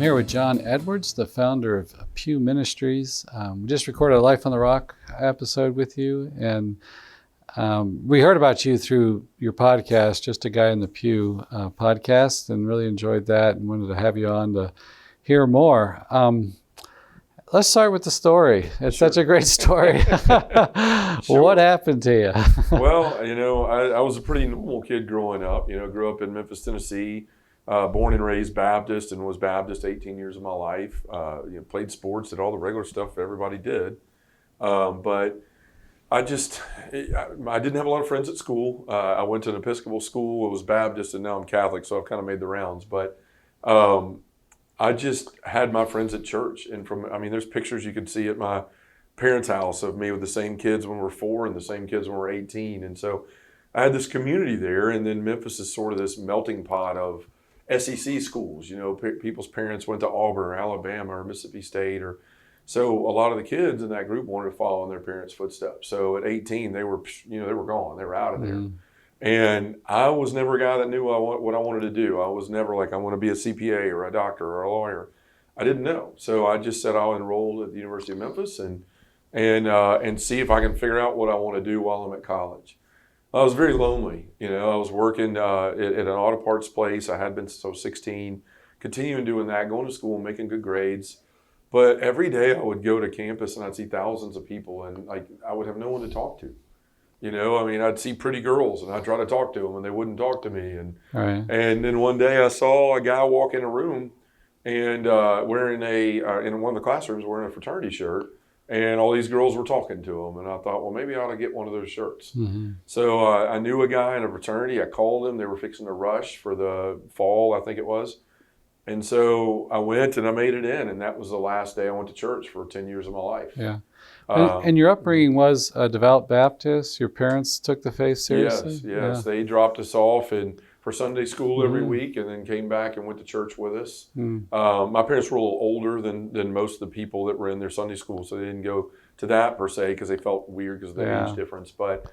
here with John Edwards, the founder of Pew Ministries. We just recorded a Life on the Rock episode with you, and we heard about you through your podcast, Just a Guy in the Pew podcast, and really enjoyed that and wanted to have you on to hear more. Let's start with the story. It's such a great story. Sure. What happened to you? Well, I was a pretty normal kid growing up. Grew up in Memphis, Tennessee, born and raised Baptist, and was Baptist 18 years of my life. Played sports, did all the regular stuff everybody did. But I didn't have a lot of friends at school. I went to an Episcopal school. It was Baptist, and now I'm Catholic, so I've kind of made the rounds. But I just had my friends at church, and there's pictures you could see at my parents' house of me with the same kids when we're 4 and the same kids when we're 18. And so I had this community there, and then Memphis is sort of this melting pot of SEC schools. People's parents went to Auburn or Alabama or Mississippi State, so a lot of the kids in that group wanted to follow in their parents' footsteps. So at 18, they were gone, they were out of there. Mm-hmm. And I was never a guy that knew what I wanted to do. I was never like, I want to be a CPA or a doctor or a lawyer. I didn't know. So I just said I'll enroll at the University of Memphis and see if I can figure out what I want to do while I'm at college. I was very lonely. I was working at an auto parts place. I had been since I was 16, continuing doing that, going to school, making good grades. But every day I would go to campus and I'd see thousands of people, and I would have no one to talk to. I'd see pretty girls and I'd try to talk to them and they wouldn't talk to me. And then one day I saw a guy walk in a room and wearing in one of the classrooms wearing a fraternity shirt, and all these girls were talking to him. And I thought, well, maybe I ought to get one of those shirts. Mm-hmm. So I knew a guy in a fraternity. I called him. They were fixing to rush for the fall, I think it was. And so I went and I made it in, and that was the last day I went to church for 10 years of my life. Yeah. And your upbringing was a devout Baptist? Your parents took the faith seriously? Yes. Yeah. They dropped us off for Sunday school every week, and then came back and went to church with us. My parents were a little older than most of the people that were in their Sunday school, so they didn't go to that per se because they felt weird because of the age difference. But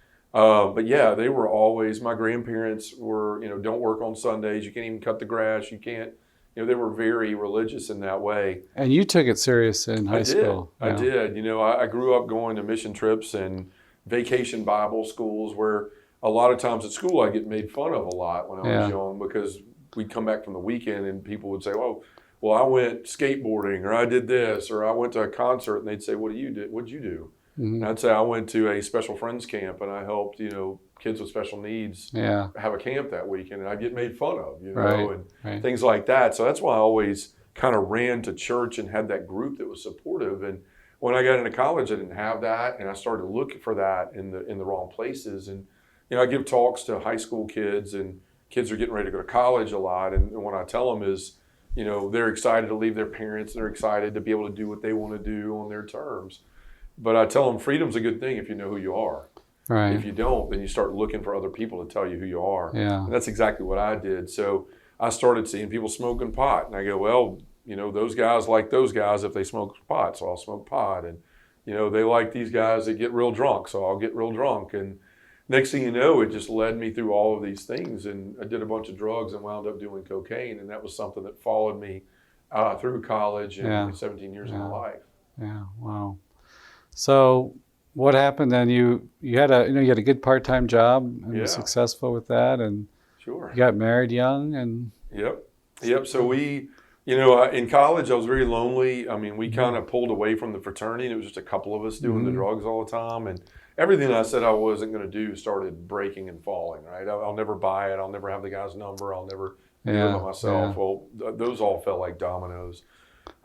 yeah, they were always, my grandparents were, don't work on Sundays. You can't even cut the grass. You can't. They were very religious in that way. And you took it serious in high school. I did. I grew up going to mission trips and vacation Bible schools where a lot of times at school I get made fun of a lot when I was young, because we'd come back from the weekend and people would say, well, I went skateboarding, or I did this, or I went to a concert, and they'd say, what'd you do? Mm-hmm. And I'd say I went to a special friends camp and I helped, kids with special needs have a camp that weekend, and I'd get made fun of, and things like that. So that's why I always kind of ran to church and had that group that was supportive. And when I got into college, I didn't have that, and I started looking for that in the wrong places. And I give talks to high school kids, and kids are getting ready to go to college a lot. And what I tell them is, they're excited to leave their parents. They're excited to be able to do what they want to do on their terms. But I tell them freedom's a good thing if you know who you are. Right. If you don't, then you start looking for other people to tell you who you are. Yeah. And that's exactly what I did. So I started seeing people smoking pot. And I go, well, those guys like those guys if they smoke pot, so I'll smoke pot. And, they like these guys that get real drunk, so I'll get real drunk. And next thing you know, it just led me through all of these things. And I did a bunch of drugs and wound up doing cocaine. And that was something that followed me through college and 17 years of my life. Yeah, wow. So what happened then? You had a good part-time job and were successful with that, and you got married young, and Yep. So we, in college I was very lonely. We kind of pulled away from the fraternity, and it was just a couple of us doing the drugs all the time, and everything I said I wasn't going to do started breaking and falling. Right? I'll never buy it. I'll never have the guy's number. I'll never do it by myself. Yeah. Well, those all felt like dominoes.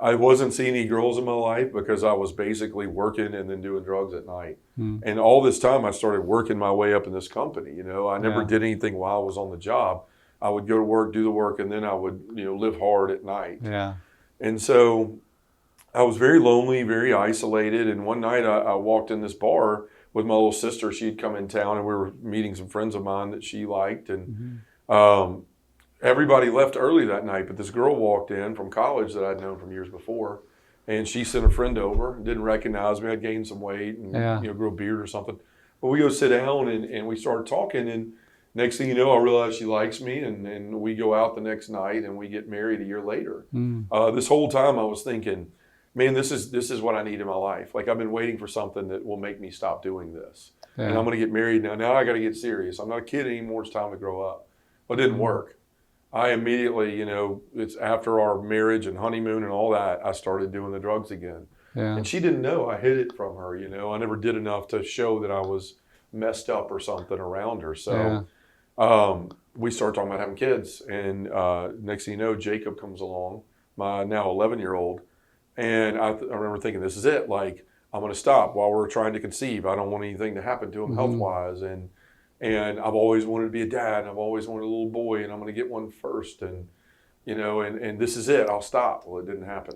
I wasn't seeing any girls in my life because I was basically working and then doing drugs at night. And all this time I started working my way up in this company. I never did anything while I was on the job. I would go to work, do the work, and then I would, live hard at night. Yeah. And so I was very lonely, very isolated. And one night I walked in this bar with my little sister. She'd come in town, and we were meeting some friends of mine that she liked. And everybody left early that night, but this girl walked in from college that I'd known from years before, and she sent a friend over, didn't recognize me. I'd gained some weight and grew a beard or something. But we go sit down and we started talking, and Next thing you know, I realize she likes me, and we go out the next night and we get married a year later. This whole time I was thinking, man, this is what I need in my life. Like, I've been waiting for something that will make me stop doing this. Yeah. And I'm going to get married now. Now I got to get serious. I'm not a kid anymore. It's time to grow up. But it didn't work. I immediately, it's after our marriage and honeymoon and all that, I started doing the drugs again. Yeah. And she didn't know. I hid it from her, I never did enough to show that I was messed up or something around her. So we started talking about having kids. And next thing you know, Jacob comes along, my now 11-year-old. And I remember thinking, this is it. Like, I'm going to stop while we're trying to conceive. I don't want anything to happen to him health-wise. And I've always wanted to be a dad. And I've always wanted a little boy. And I'm going to get one first. And, and this is it. I'll stop. Well, it didn't happen.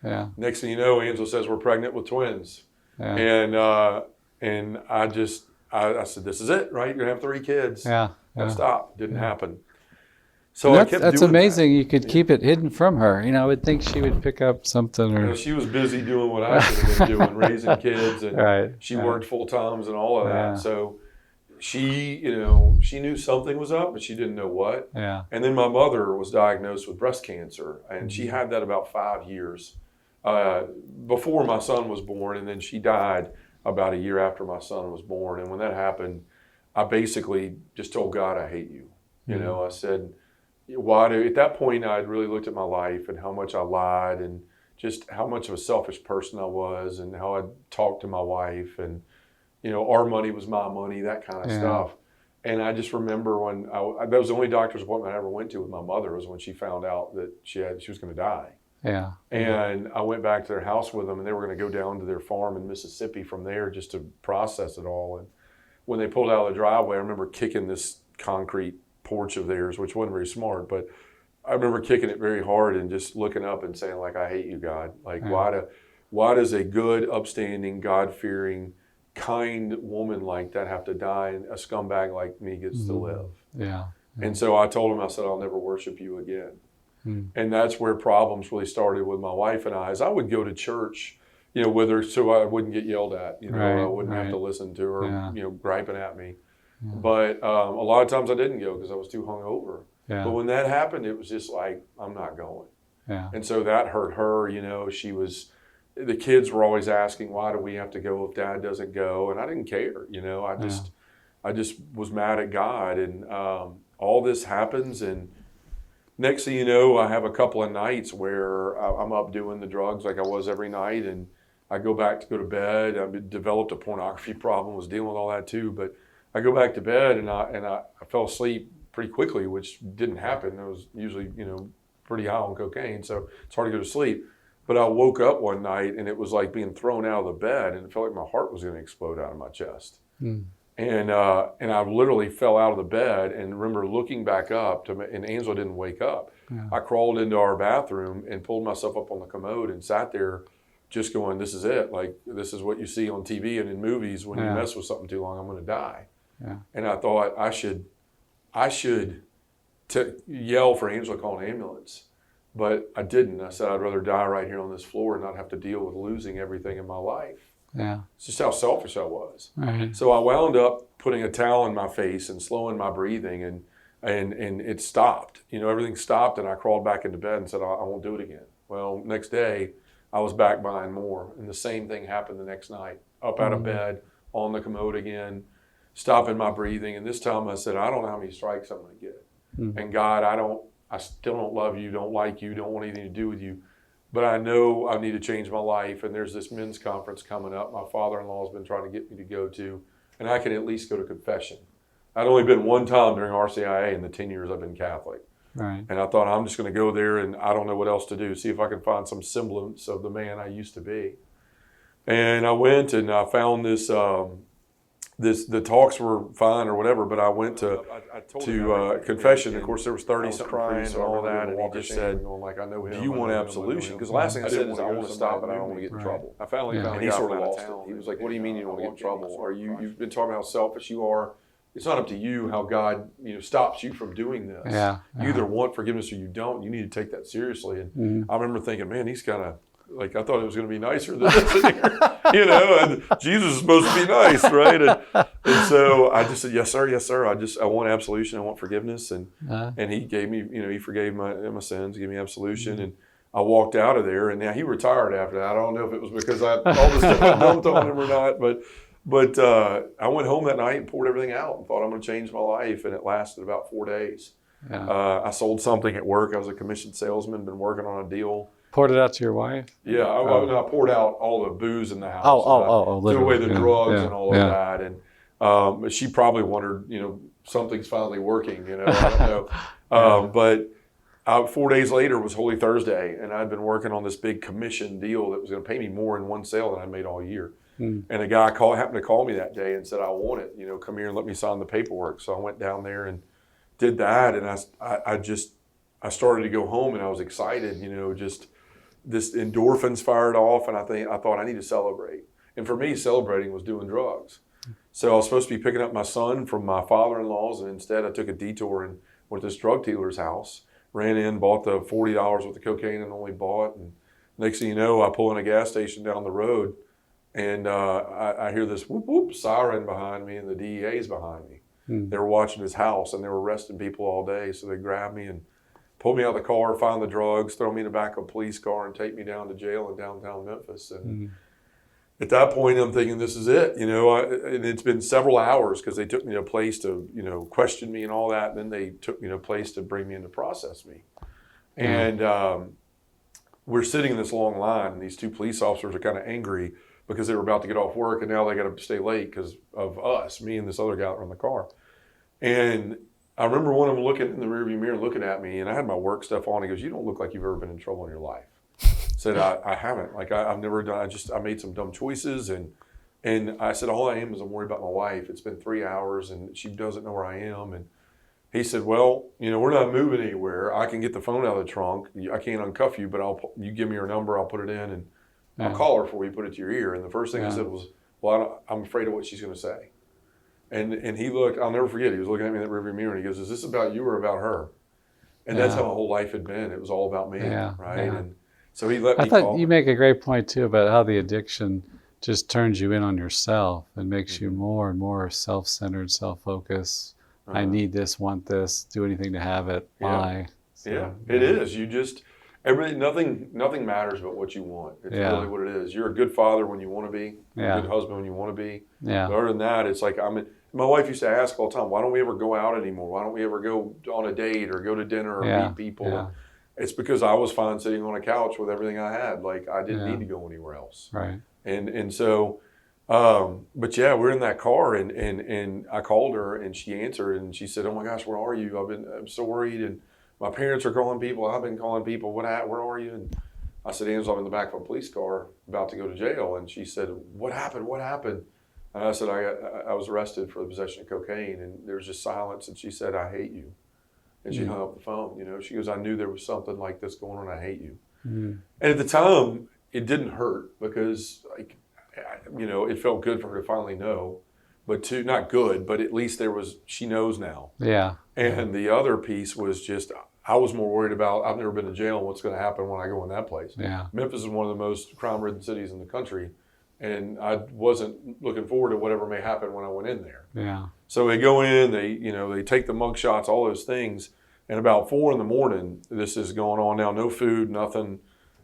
Yeah. Next thing you know, Angela says we're pregnant with twins. Yeah. And I said, this is it, right? You're going to have 3 kids. Yeah. I'll stop. Didn't happen. So that's amazing. You could keep it hidden from her. I would think she would pick up something. Or she was busy doing what I should have been doing, raising kids, and she worked full times and all of that. So she, she knew something was up, but she didn't know what. Yeah. And then my mother was diagnosed with breast cancer, and she had that about 5 years before my son was born, and then she died about a year after my son was born. And when that happened, I basically just told God, I hate you. I said, at that point, I had really looked at my life and how much I lied and just how much of a selfish person I was and how I talked to my wife and, our money was my money, that kind of stuff. And I just remember when that was the only doctor's appointment I ever went to with my mother was when she found out that she was going to die. Yeah. And I went back to their house with them, and they were going to go down to their farm in Mississippi from there just to process it all. And when they pulled out of the driveway, I remember kicking this concrete porch of theirs, which wasn't very smart, but I remember kicking it very hard and just looking up and saying, like, I hate you, God. Like, why does a good, upstanding, God-fearing, kind woman like that have to die and a scumbag like me gets to live? Yeah. And so I told him, I said, I'll never worship you again. And that's where problems really started with my wife and I, is I would go to church, with her so I wouldn't get yelled at, I wouldn't have to listen to her, griping at me. Yeah. But a lot of times I didn't go because I was too hungover. Yeah. But when that happened, it was just like, I'm not going. Yeah. And so that hurt her. The kids were always asking, why do we have to go if Dad doesn't go? And I didn't care. I just was mad at God. And all this happens. And next thing you know, I have a couple of nights where I'm up doing the drugs like I was every night. And I go back to go to bed. I developed a pornography problem, was dealing with all that too. But I go back to bed and I fell asleep pretty quickly, which didn't happen. I was usually, pretty high on cocaine, so it's hard to go to sleep. But I woke up one night and it was like being thrown out of the bed, and it felt like my heart was going to explode out of my chest. And I literally fell out of the bed and remember looking back up and Angela didn't wake up. Yeah. I crawled into our bathroom and pulled myself up on the commode and sat there just going, this is it. Like, this is what you see on TV and in movies. When you mess with something too long, I'm going to die. Yeah. And I thought I should yell for Angela to call an ambulance, but I didn't. I said I'd rather die right here on this floor and not have to deal with losing everything in my life. Yeah, it's just how selfish I was. Right. So I wound up putting a towel in my face and slowing my breathing, and it stopped. Everything stopped, and I crawled back into bed and said I won't do it again. Well, next day I was back buying more, and the same thing happened the next night. Up out of bed, on the commode again, stopping my breathing, and this time I said, I don't know how many strikes I'm going to get. And God, I still don't love you, don't like you, don't want anything to do with you, but I know I need to change my life, and there's this men's conference coming up my father-in-law has been trying to get me to go to, and I can at least go to confession. I'd only been one time during RCIA in the 10 years I've been Catholic. Right. And I thought, I'm just going to go there, and I don't know what else to do, see if I can find some semblance of the man I used to be. And I went and I found this, the talks were fine or whatever, but I went to confession. Of course, there was 30-something priests and all that, and he just said, do you want absolution? Because the last thing I said is, I want to stop, but I don't want to get in trouble. I finally found, and he sort of lost it. He was like, what do you mean you don't want to get in trouble? You've been talking about how selfish you are. It's not up to you how God stops you from doing this. Yeah. You either want forgiveness or you don't. You need to take that seriously. And I remember thinking, man, he's kind of like I thought it was going to be nicer than this in here, and Jesus is supposed to be nice, right? And so I just said, yes, sir. I want absolution. I want forgiveness. And he gave me, he forgave my sins, gave me absolution. And I walked out of there, and now he retired after that. I don't know if it was because all this stuff I dumped on him or not, but I went home that night and poured everything out and thought I'm going to change my life. And it lasted about 4 days. Yeah. I sold something at work. I was a commissioned salesman, been working on a deal. Poured it out to your wife? Yeah, I poured out all the booze in the house. Threw away the drugs and all of that. And she probably wondered, something's finally working, I don't know. But 4 days later was Holy Thursday, and I'd been working on this big commission deal that was going to pay me more in one sale than I made all year. And a guy happened to call me that day and said, I want it, come here and let me sign the paperwork. So I went down there and did that, and I started to go home, and I was excited, just this endorphins fired off, and I thought I need to celebrate. And for me, celebrating was doing drugs. So I was supposed to be picking up my son from my father-in-law's, and instead I took a detour and went to this drug dealer's house, ran in, bought the $40 worth of cocaine and only bought, and next thing you know, I pull in a gas station down the road, and I hear this whoop whoop siren behind me, and the DEA's behind me. They were watching his house, and they were arresting people all day, so they grabbed me and pulled me out of the car, find the drugs, throw me in the back of a police car, and take me down to jail in downtown Memphis. And at that point, I'm thinking, this is it. And it's been several hours because they took me to a place to, question me and all that. And then they took me to a place to bring me in to process me. And we're sitting in this long line, and these two police officers are kind of angry because they were about to get off work, and now they got to stay late because of us, me and this other guy that were in the car. And I remember one of them looking in the rearview mirror, looking at me, and I had my work stuff on. He goes, "You don't look like you've ever been in trouble in your life." I said, I haven't. Like, I've never done, I made some dumb choices. And I said, all I am is I'm worried about my wife. It's been 3 hours, and she doesn't know where I am. And he said, well, we're not moving anywhere. I can get the phone out of the trunk. I can't uncuff you, but you give me your number, I'll put it in, and I'll call her for you, put it to your ear. And the first thing I said was, well, I'm afraid of what she's going to say. And he looked, I'll never forget, he was looking at me in that rearview mirror, and he goes, is this about you or about her? And that's how my whole life had been. It was all about me, right? Yeah. And so he let me call. I thought you make a great point, too, about how the addiction just turns you in on yourself and makes you more and more self-centered, self-focused. I need this, want this, do anything to have it, buy. So, it is. You just, nothing matters but what you want. It's really what it is. You're a good father when you want to be, a good husband when you want to be. Yeah. But other than that, it's like, my wife used to ask all the time, why don't we ever go out anymore? Why don't we ever go on a date or go to dinner or meet people? Yeah. It's because I was fine sitting on a couch with everything I had. Like, I didn't need to go anywhere else. Right. And so, but we're in that car, and I called her, and she answered, and she said, oh my gosh, where are you? I'm so worried, and my parents are calling people. I've been calling people. Where are you? And I said, Angela, I'm in the back of a police car about to go to jail. And she said, what happened? And I said, I was arrested for the possession of cocaine. And there was just silence. And she said, I hate you. And she hung up the phone. She goes, I knew there was something like this going on. I hate you. And at the time, it didn't hurt because, it felt good for her to finally know. But not good, but at least she knows now. Yeah. And the other piece was just, I was more worried about, I've never been to jail and what's going to happen when I go in that place. Yeah. Memphis is one of the most crime-ridden cities in the country. And I wasn't looking forward to whatever may happen when I went in there. Yeah. So they go in, they take the mug shots, all those things. And about 4 a.m, this is going on now, no food, nothing.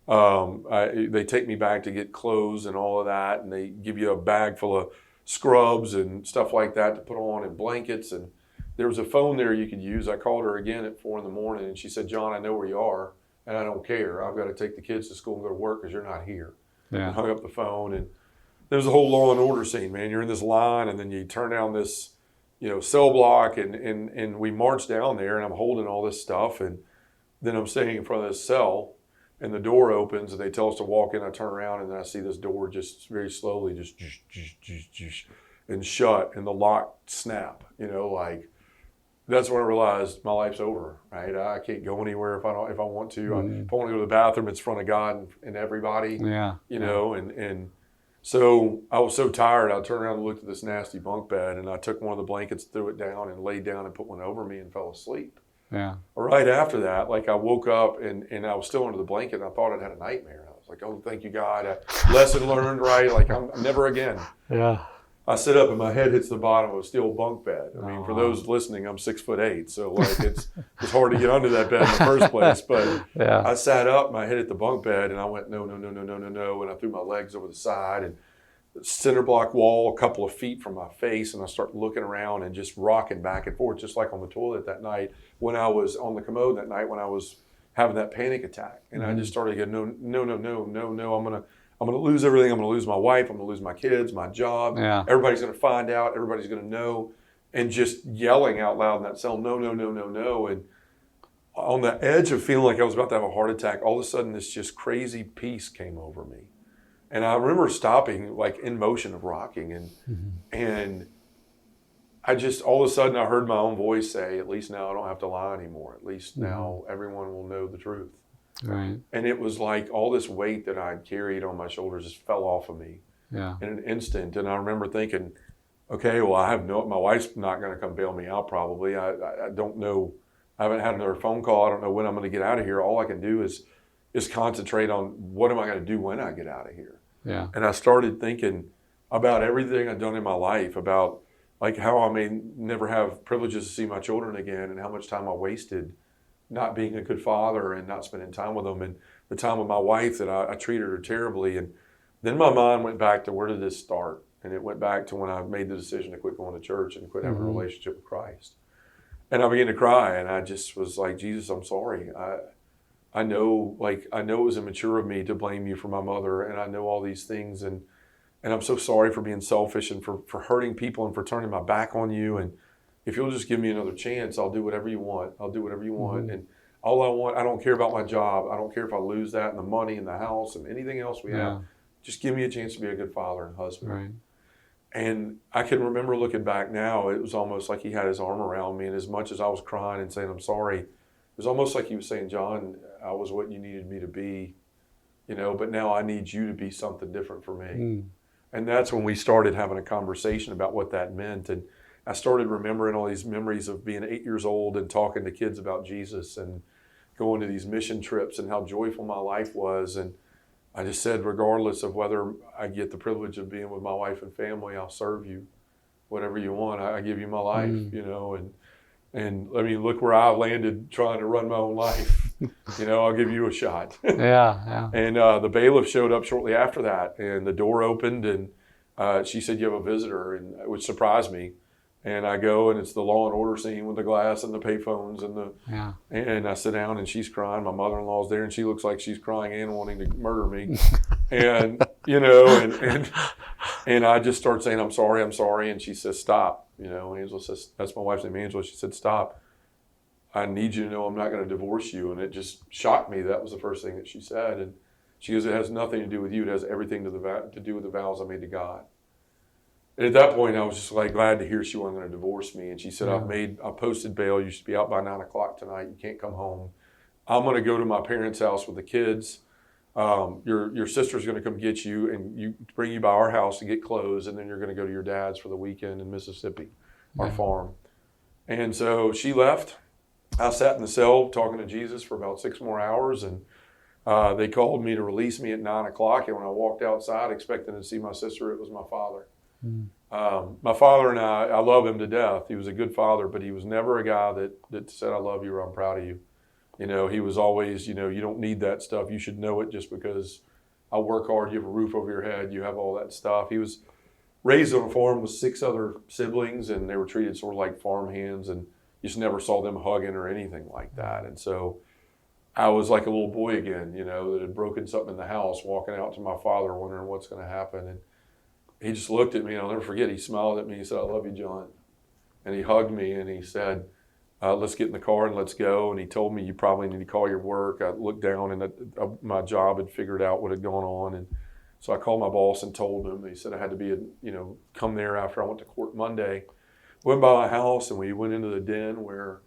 They take me back to get clothes and all of that. And they give you a bag full of scrubs and stuff like that to put on, and blankets. And there was a phone there you could use. I called her again at 4 a.m, and she said, John, I know where you are, and I don't care. I've got to take the kids to school and go to work because you're not here. Yeah. And hung up the phone. And there was a whole Law and Order scene, man. You're in this line, and then you turn down this, cell block, and we march down there, and I'm holding all this stuff, and then I'm standing in front of this cell, and the door opens, and they tell us to walk in. I turn around, and then I see this door just very slowly just and shut, and the lock snap. That's when I realized my life's over. Right? I can't go anywhere if I want to. If I want to go to the bathroom, it's in front of God and everybody. Yeah. And so I was so tired, I turned around and looked at this nasty bunk bed, and I took one of the blankets, threw it down, and laid down and put one over me and fell asleep. Yeah. Right after that, I woke up and I was still under the blanket, and I thought I'd had a nightmare. I was was like, oh, thank you, God. Lesson learned, right? Like, I'm never again. Yeah. I sit up and my head hits the bottom of a steel bunk bed. I mean, for those listening, I'm 6'8", so like it's hard to get under that bed in the first place. But Yeah. I sat up, my head hit the bunk bed, and I went, no, no, no, no, no, no, no, and I threw my legs over the side and center block wall a couple of feet from my face, and I start looking around and just rocking back and forth, just like on the toilet that night when I was on the commode that night when I was having that panic attack. And I just started going, no, no, no, no, no, no, I'm gonna lose everything. I'm gonna lose my wife. I'm gonna lose my kids, my job. Yeah. Everybody's gonna find out. Everybody's gonna know. And just yelling out loud in that cell, no, no, no, no, no. And on the edge of feeling like I was about to have a heart attack, all of a sudden this just crazy peace came over me. And I remember stopping, like in motion of rocking, and I just all of a sudden I heard my own voice say, "At least now I don't have to lie anymore. At least now everyone will know the truth." Right. And it was like all this weight that I'd carried on my shoulders just fell off of me in an instant. And I remember thinking, okay, well, my wife's not going to come bail me out probably. I don't know. I haven't had another phone call. I don't know when I'm going to get out of here. All I can do is concentrate on what am I going to do when I get out of here. Yeah. And I started thinking about everything I'd done in my life, about like how I may never have privileges to see my children again, and how much time I wasted not being a good father and not spending time with them, and the time with my wife that I treated her terribly. And then my mind went back to, where did this start? And it went back to when I made the decision to quit going to church and quit having a relationship with Christ. And I began to cry, and I just was like, Jesus, I'm sorry. I know it was immature of me to blame you for my mother, and I know all these things, and I'm so sorry for being selfish and for hurting people and for turning my back on you. And if you'll just give me another chance, I'll do whatever you want. I'll do whatever you want. And all I want, I don't care about my job. I don't care if I lose that and the money and the house and anything else we have. Just give me a chance to be a good father and husband. Right. And I can remember looking back now, it was almost like he had his arm around me. And as much as I was crying and saying, I'm sorry, it was almost like he was saying, John, I was what you needed me to be, but now I need you to be something different for me. And that's when we started having a conversation about what that meant. And I started remembering all these memories of being 8 years old and talking to kids about Jesus and going to these mission trips and how joyful my life was. And I just said, regardless of whether I get the privilege of being with my wife and family, I'll serve you. Whatever you want, I give you my life, and I mean, look where I landed trying to run my own life. I'll give you a shot. Yeah. And the bailiff showed up shortly after that, and the door opened, and she said, you have a visitor, which surprised me. And I go, and it's the Law and Order scene with the glass and the payphones and I sit down, and she's crying. My mother-in-law's there, and she looks like she's crying and wanting to murder me. And and I just start saying, I'm sorry. And she says, stop. Angela says, that's my wife's name, Angela. She said, stop. I need you to know I'm not going to divorce you. And it just shocked me. That was the first thing that she said. And she goes, it has nothing to do with you. It has everything to do with the vows I made to God. And at that point, I was just like glad to hear she wasn't going to divorce me. And she said, I posted bail. You should be out by 9 o'clock tonight. You can't come home. I'm going to go to my parents' house with the kids. Your sister's going to come get you and bring you by our house to get clothes. And then you're going to go to your dad's for the weekend in Mississippi, our farm. And so she left. I sat in the cell talking to Jesus for about 6 more hours. And they called me to release me at 9 o'clock. And when I walked outside expecting to see my sister, it was my father. My father and I love him to death. He was a good father, but he was never a guy that said, I love you or I'm proud of you. He was always, you don't need that stuff. You should know it just because I work hard. You have a roof over your head. You have all that stuff. He was raised on a farm with 6 other siblings, and they were treated sort of like farm hands, and you just never saw them hugging or anything like that. And so I was like a little boy again, that had broken something in the house, walking out to my father wondering what's going to happen. And he just looked at me, and I'll never forget, he smiled at me. He said, I love you, John. And he hugged me, and he said, let's get in the car and let's go. And he told me, you probably need to call your work. I looked down, and my job had figured out what had gone on. And so I called my boss and told him. He said I had to be, come there after I went to court Monday. Went by my house, and we went into the den where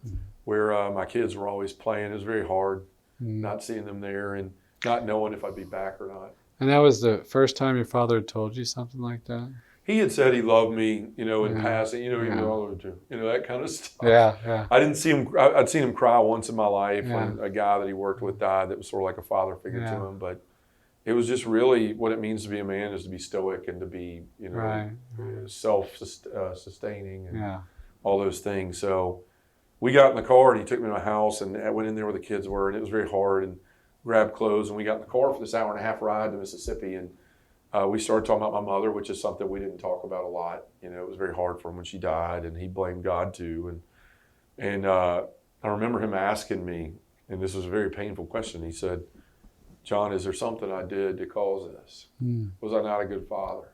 my kids were always playing. It was very hard not seeing them there and not knowing if I'd be back or not. And that was the first time your father had told you something like that? He had said he loved me, in passing, that kind of stuff. Yeah. I didn't see him. I'd seen him cry once in my life when a guy that he worked with died that was sort of like a father figure to him. But it was just really what it means to be a man is to be stoic and to be, Right. self-sustaining and Yeah. all those things. So we got in the car and he took me to my house and I went in there where the kids were, and it was very hard, and grabbed clothes, and we got in the car for this 1.5-hour ride to Mississippi, and we started talking about my mother, which is something we didn't talk about a lot. It was very hard for him when she died, and he blamed God too. And I remember him asking me, and this was a very painful question. He said, "John, is there something I did to cause this? Was I not a good father?"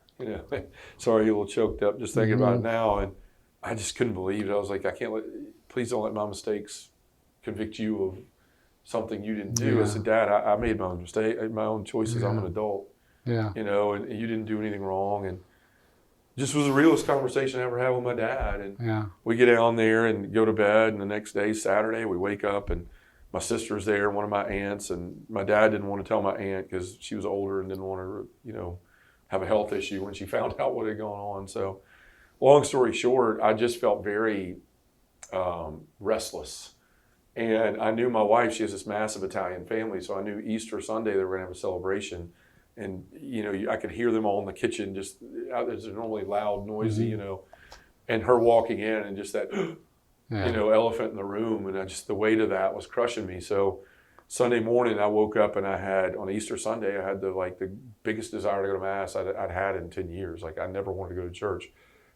Sorry, a little choked up just thinking about it now. And I just couldn't believe it. I was like, please don't let my mistakes convict you of something you didn't do. Yeah. I said, "Dad, I made my own mistake, my own choices. I'm an adult, Yeah. and you didn't do anything wrong." And just was the realest conversation I ever had with my dad. And we get down there and go to bed, and the next day, Saturday, we wake up and my sister's there, one of my aunts, and my dad didn't want to tell my aunt because she was older and didn't want her, have a health issue when she found out what had gone on. So long story short, I just felt very restless. And I knew my wife, she has this massive Italian family, so I knew Easter Sunday they were going to have a celebration. And, I could hear them all in the kitchen, just, it's normally loud, noisy, and her walking in and just that, elephant in the room. And the weight of that was crushing me. So Sunday morning I woke up and on Easter Sunday, I had the biggest desire to go to Mass I'd had in 10 years. Like I never wanted to go to church.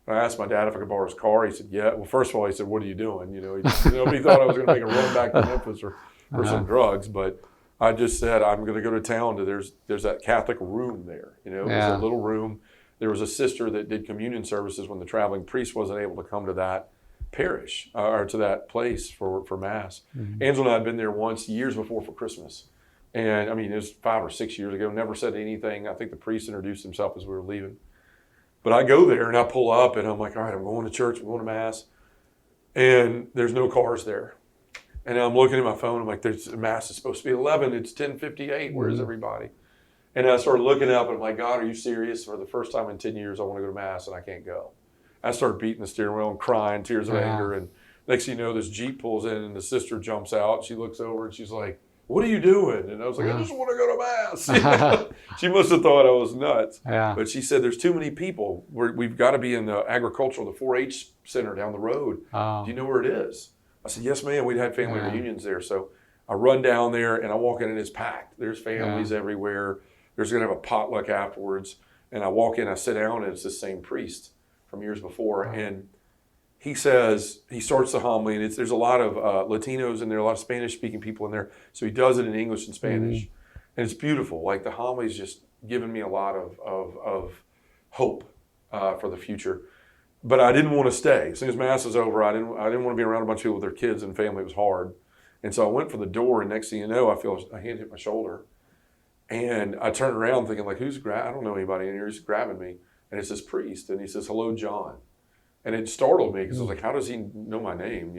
And I asked my dad if I could borrow his car. He said, "Yeah." Well, first of all, he said, "What are you doing?" He thought I was going to make a run back to Memphis or some drugs. But I just said, "I'm going to go to town there's that Catholic room there. It was a little room. There was a sister that did communion services when the traveling priest wasn't able to come to that parish or to that place for Mass." Angela and I had been there once years before for Christmas. And it was 5 or 6 years ago, never said anything. I think the priest introduced himself as we were leaving. But I go there and I pull up and I'm like, all right, I'm going to church, I'm going to Mass. And there's no cars there. And I'm looking at my phone, I'm like, Mass is supposed to be 11, it's 10:58, where is everybody? And I started looking up and I'm like, "God, are you serious? For the first time in 10 years, I want to go to Mass and I can't go." I started beating the steering wheel and crying, tears of anger. And next thing you know, this Jeep pulls in and the sister jumps out. She looks over and she's like, "What are you doing?" And I was like, "I just want to go to Mass." She must have thought I was nuts. Yeah. But she said, "There's too many people. We've got to be in the agricultural, the 4-H center down the road. Oh. Do you know where it is?" I said, "Yes, ma'am." We'd had family reunions there. So I run down there and I walk in and it's packed. There's families everywhere. There's going to have a potluck afterwards. And I walk in, I sit down, and it's the same priest from years before. And he says, he starts the homily, and there's a lot of Latinos in there, a lot of Spanish-speaking people in there. So he does it in English and Spanish. And it's beautiful. Like the homily's just given me a lot of hope for the future. But I didn't want to stay. As soon as Mass was over, I didn't want to be around a bunch of people with their kids and family. It was hard. And so I went for the door, and next thing you know, I feel a hand hit my shoulder. And I turned around thinking, like, I don't know anybody in here. He's grabbing me. And it's this priest. And he says, "Hello, John." And it startled me because I was like, how does he know my name?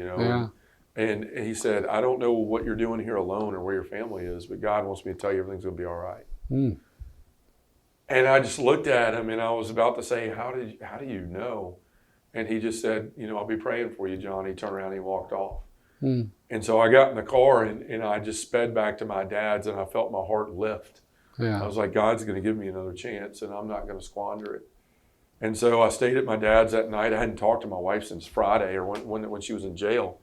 And he said, "I don't know what you're doing here alone or where your family is, but God wants me to tell you everything's going to be all right." And I just looked at him and I was about to say, how do you know? And he just said, "I'll be praying for you, John." He turned around and he walked off. And so I got in the car and I just sped back to my dad's, and I felt my heart lift. I was like, God's going to give me another chance and I'm not going to squander it. And so I stayed at my dad's that night. I hadn't talked to my wife since Friday, or when she was in jail.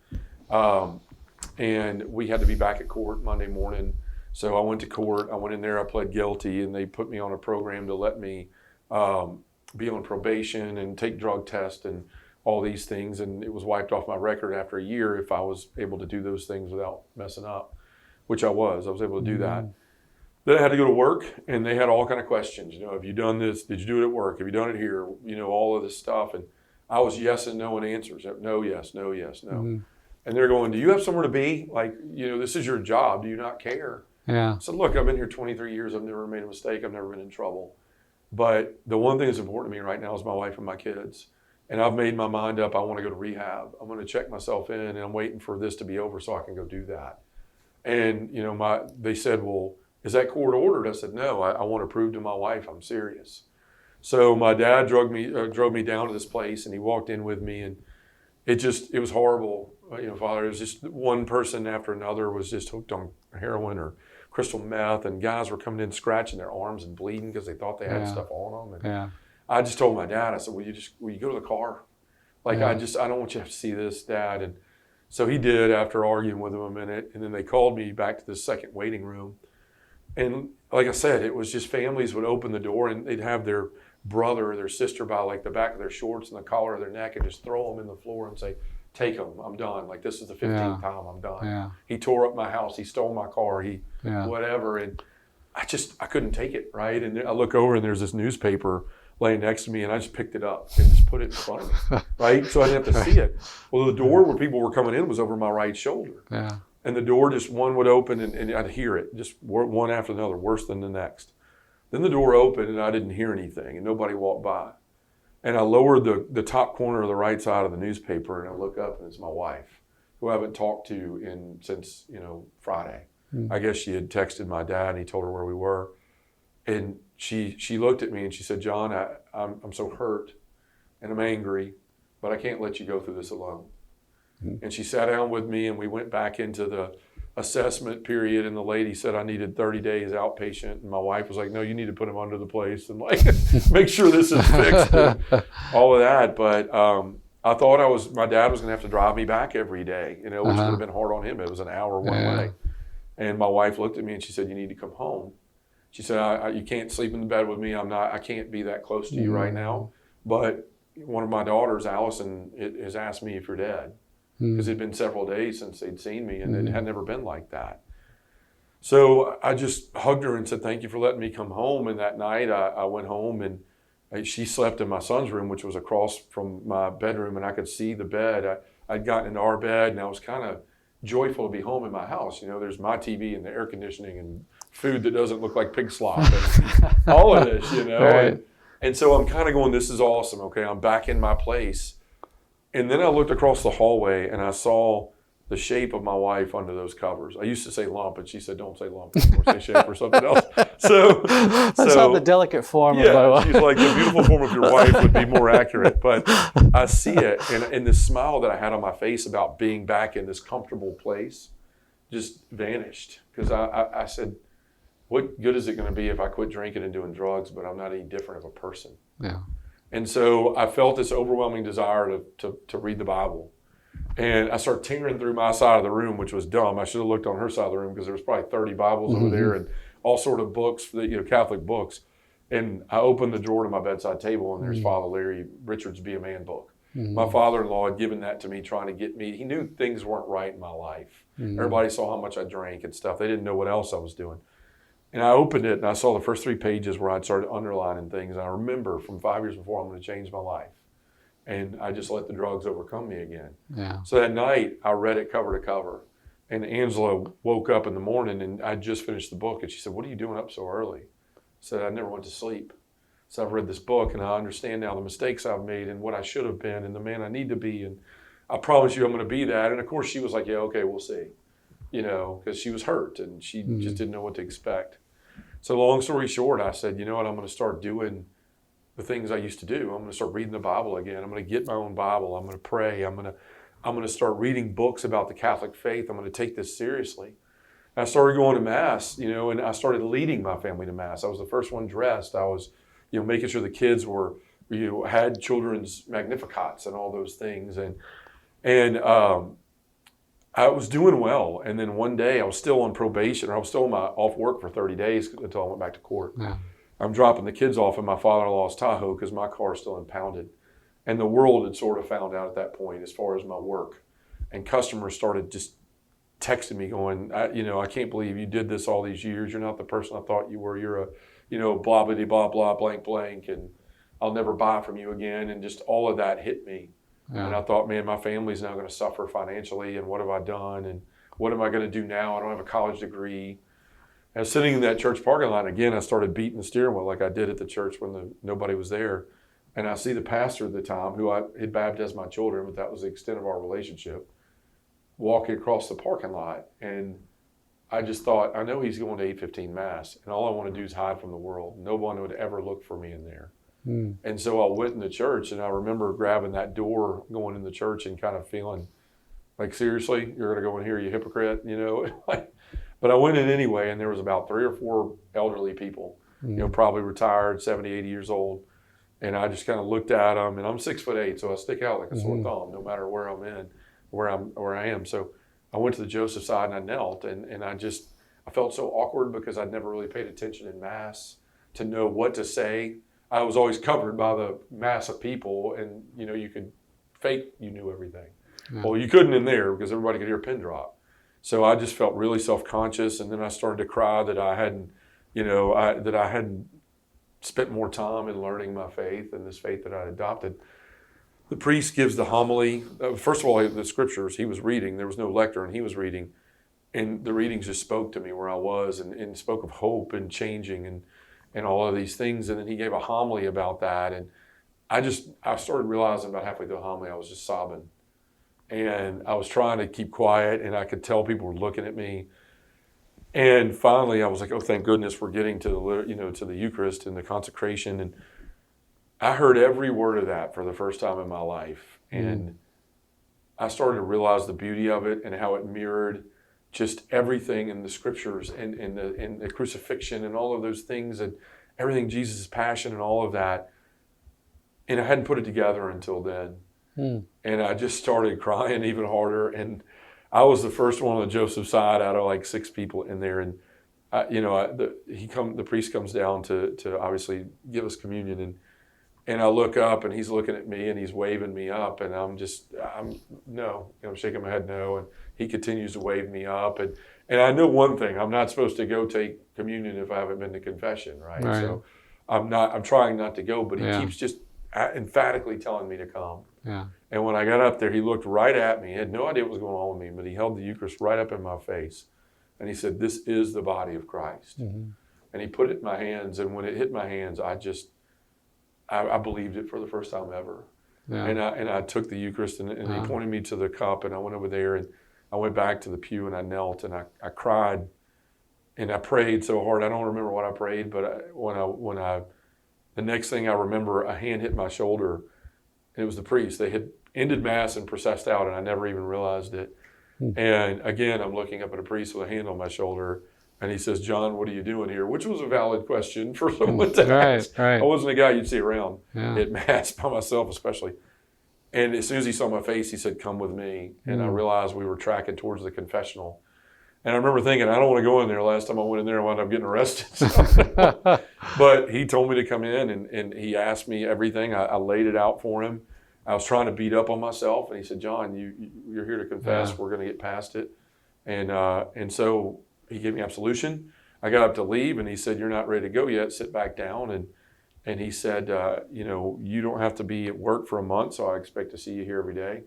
And we had to be back at court Monday morning. So I went to court. I went in there, I pled guilty, and they put me on a program to let me be on probation and take drug tests and all these things. And it was wiped off my record after a year if I was able to do those things without messing up, which I was. I was able to do that. Then I had to go to work, and they had all kind of questions. Have you done this? Did you do it at work? Have you done it here? All of this stuff. And I was yes and no in answers. No, yes, no, yes, no. And they're going, "Do you have somewhere to be? Like, this is your job. Do you not care?" I said, "Look, I've been here 23 years. I've never made a mistake. I've never been in trouble. But the one thing that's important to me right now is my wife and my kids. And I've made my mind up. I want to go to rehab. I'm going to check myself in, and I'm waiting for this to be over so I can go do that." And, they said, "Well, is that court ordered?" I said, "No, I want to prove to my wife I'm serious." So my dad drove me down to this place, and he walked in with me, and it was horrible. Father, it was just one person after another was just hooked on heroin or crystal meth, and guys were coming in scratching their arms and bleeding because they thought they had Yeah. stuff on them. And Yeah. I just told my dad, I said, will you go to the car? Like, Yeah. I don't want you to have to see this, Dad. And so he did, after arguing with him a minute. And then they called me back to the second waiting room. And like I said, it was just families would open the door and they'd have their brother or their sister by like the back of their shorts and the collar of their neck and just throw them in the floor and say, take them, I'm done. Like, this is the 15th time, I'm done. Yeah. He tore up my house, he stole my car, Yeah. whatever. And I couldn't take it, right? And I look over and there's this newspaper laying next to me, and I just picked it up and just put it in front of me, right? So I didn't have to see it. Well, the door where people were coming in was over my right shoulder. Yeah. And the door just one would open and I'd hear it, just one after another, worse than the next. Then the door opened and I didn't hear anything and nobody walked by. And I lowered the top corner of the right side of the newspaper and I look up and it's my wife, who I haven't talked to since Friday. I guess she had texted my dad and he told her where we were. And she looked at me and she said, John, I'm so hurt and I'm angry, but I can't let you go through this alone. And she sat down with me and we went back into the assessment period, and the lady said I needed 30 days outpatient, and my wife was like, no, you need to put him under the place and like make sure this is fixed and all of that. But I thought my dad was gonna have to drive me back every day, which would have been hard on him. It was an hour one way. And my wife looked at me and she said, you need to come home. She said, you can't sleep in the bed with me. I can't be that close to you right now. But one of my daughters, Allison, has asked me if you're dead. Because it'd been several days since they'd seen me, and it had never been like that. So I just hugged her and said, thank you for letting me come home. And that night I went home, and she slept in my son's room, which was across from my bedroom, and I could see the bed. I'd gotten into our bed, and I was kind of joyful to be home in my house. There's my TV and the air conditioning and food that doesn't look like pig slop and all of this, Right. And so I'm kind of going, this is awesome. Okay, I'm back in my place. And then I looked across the hallway and I saw the shape of my wife under those covers. I used to say lump, and she said, don't say lump anymore, say shape or something else. That's not the delicate form of my wife. She's like, the beautiful form of your wife would be more accurate. But I see it, and the smile that I had on my face about being back in this comfortable place just vanished. Because I said, what good is it going to be if I quit drinking and doing drugs, but I'm not any different of a person? Yeah. And so I felt this overwhelming desire to read the Bible. And I started tinkering through my side of the room, which was dumb. I should have looked on her side of the room because there was probably 30 Bibles over there and all sort of books, Catholic books. And I opened the drawer to my bedside table, and there's Father Larry Richard's Be a Man book. My father-in-law had given that to me, trying to get me. He knew things weren't right in my life. Everybody saw how much I drank and stuff. They didn't know what else I was doing. And I opened it, and I saw the first 3 pages where I'd started underlining things. And I remember from 5 years before, I'm going to change my life. And I just let the drugs overcome me again. Yeah. So that night, I read it cover to cover. And Angela woke up in the morning, and I just finished the book. And she said, what are you doing up so early? I said, I never went to sleep. So I've read this book, and I understand now the mistakes I've made and what I should have been and the man I need to be. And I promise you I'm going to be that. And, of course, she was like, yeah, okay, we'll see. Because she was hurt, and she just didn't know what to expect. So long story short, I said, you know what, I'm going to start doing the things I used to do. I'm going to start reading the Bible again. I'm going to get my own Bible. I'm going to pray. I'm going to start reading books about the Catholic faith. I'm going to take this seriously. And I started going to Mass, and I started leading my family to Mass. I was the first one dressed. I was, making sure the kids were, had children's Magnificats and all those things. And I was doing well. And then one day I was still on probation, or I was still off work for 30 days until I went back to court. Yeah. I'm dropping the kids off in my father-in-law's Tahoe because my car is still impounded. And the world had sort of found out at that point as far as my work. And customers started just texting me going, I can't believe you did this all these years. You're not the person I thought you were. You're a blah, blah, blah, blah, blank, blank. And I'll never buy from you again. And just all of that hit me. Yeah. And I thought, man, my family's now going to suffer financially. And what have I done? And what am I going to do now? I don't have a college degree. I was sitting in that church parking lot. Again, I started beating the steering wheel like I did at the church when nobody was there. And I see the pastor at the time, who I had baptized my children, but that was the extent of our relationship, walking across the parking lot. And I just thought, I know he's going to 8:15 Mass, and all I want to do is hide from the world. No one would ever look for me in there. And so I went in the church, and I remember grabbing that door, going in the church and kind of feeling like, seriously, you're going to go in here, you hypocrite, But I went in anyway, and there was about 3 or 4 elderly people, probably retired, 70, 80 years old. And I just kind of looked at them, and I'm 6'8", so I stick out like a sore thumb, no matter where I am. So I went to the Joseph side and I knelt, and I felt so awkward because I'd never really paid attention in Mass to know what to say. I was always covered by the mass of people, and you could fake you knew everything. Yeah. Well, you couldn't in there because everybody could hear a pin drop. So I just felt really self-conscious, and then I started to cry that I hadn't spent more time in learning my faith and this faith that I'd adopted. The priest gives the homily. First of all, the scriptures he was reading. There was no lector, and he was reading. And the readings just spoke to me where I was and spoke of hope and changing and all of these things. And then he gave a homily about that. And I started realizing about halfway through the homily, I was just sobbing. And I was trying to keep quiet, and I could tell people were looking at me. And finally, I was like, oh, thank goodness we're getting to the Eucharist and the consecration. And I heard every word of that for the first time in my life. And I started to realize the beauty of it and how it mirrored just everything in the scriptures and the crucifixion and all of those things and everything, Jesus' passion and all of that. And I hadn't put it together until then. And I just started crying even harder. And I was the first one on the Joseph side out of like 6 people in there. And the priest comes down to obviously give us communion, and I look up and he's looking at me and he's waving me up, and I'm shaking my head no, and he continues to wave me up, and I know one thing, I'm not supposed to go take communion if I haven't been to confession, right? So I'm trying not to go, but he keeps just emphatically telling me to come. Yeah. And when I got up there, he looked right at me. He had no idea what was going on with me, but he held the Eucharist right up in my face. And he said, "This is the body of Christ." And he put it in my hands. And when it hit my hands, I believed it for the first time ever. Yeah. And I took the Eucharist, and he pointed me to the cup, and I went over there, and I went back to the pew, and I knelt, and I cried, and I prayed so hard. I don't remember what I prayed, but the next thing I remember, a hand hit my shoulder. And it was the priest. They had ended Mass and processed out, and I never even realized it. And again, I'm looking up at a priest with a hand on my shoulder, and he says, "John, what are you doing here?" Which was a valid question for someone to ask. Right. I wasn't a guy you'd see around at Mass by myself, especially. And as soon as he saw my face, he said, "Come with me." And I realized we were tracking towards the confessional. And I remember thinking, I don't want to go in there. Last time I went in there, I wound up getting arrested. But he told me to come in, and he asked me everything. I laid it out for him. I was trying to beat up on myself, and he said, "John, you're here to confess. Yeah. We're going to get past it." And so he gave me absolution. I got up to leave, and he said, "You're not ready to go yet. Sit back down." And he said, "You don't have to be at work for a month, so I expect to see you here every day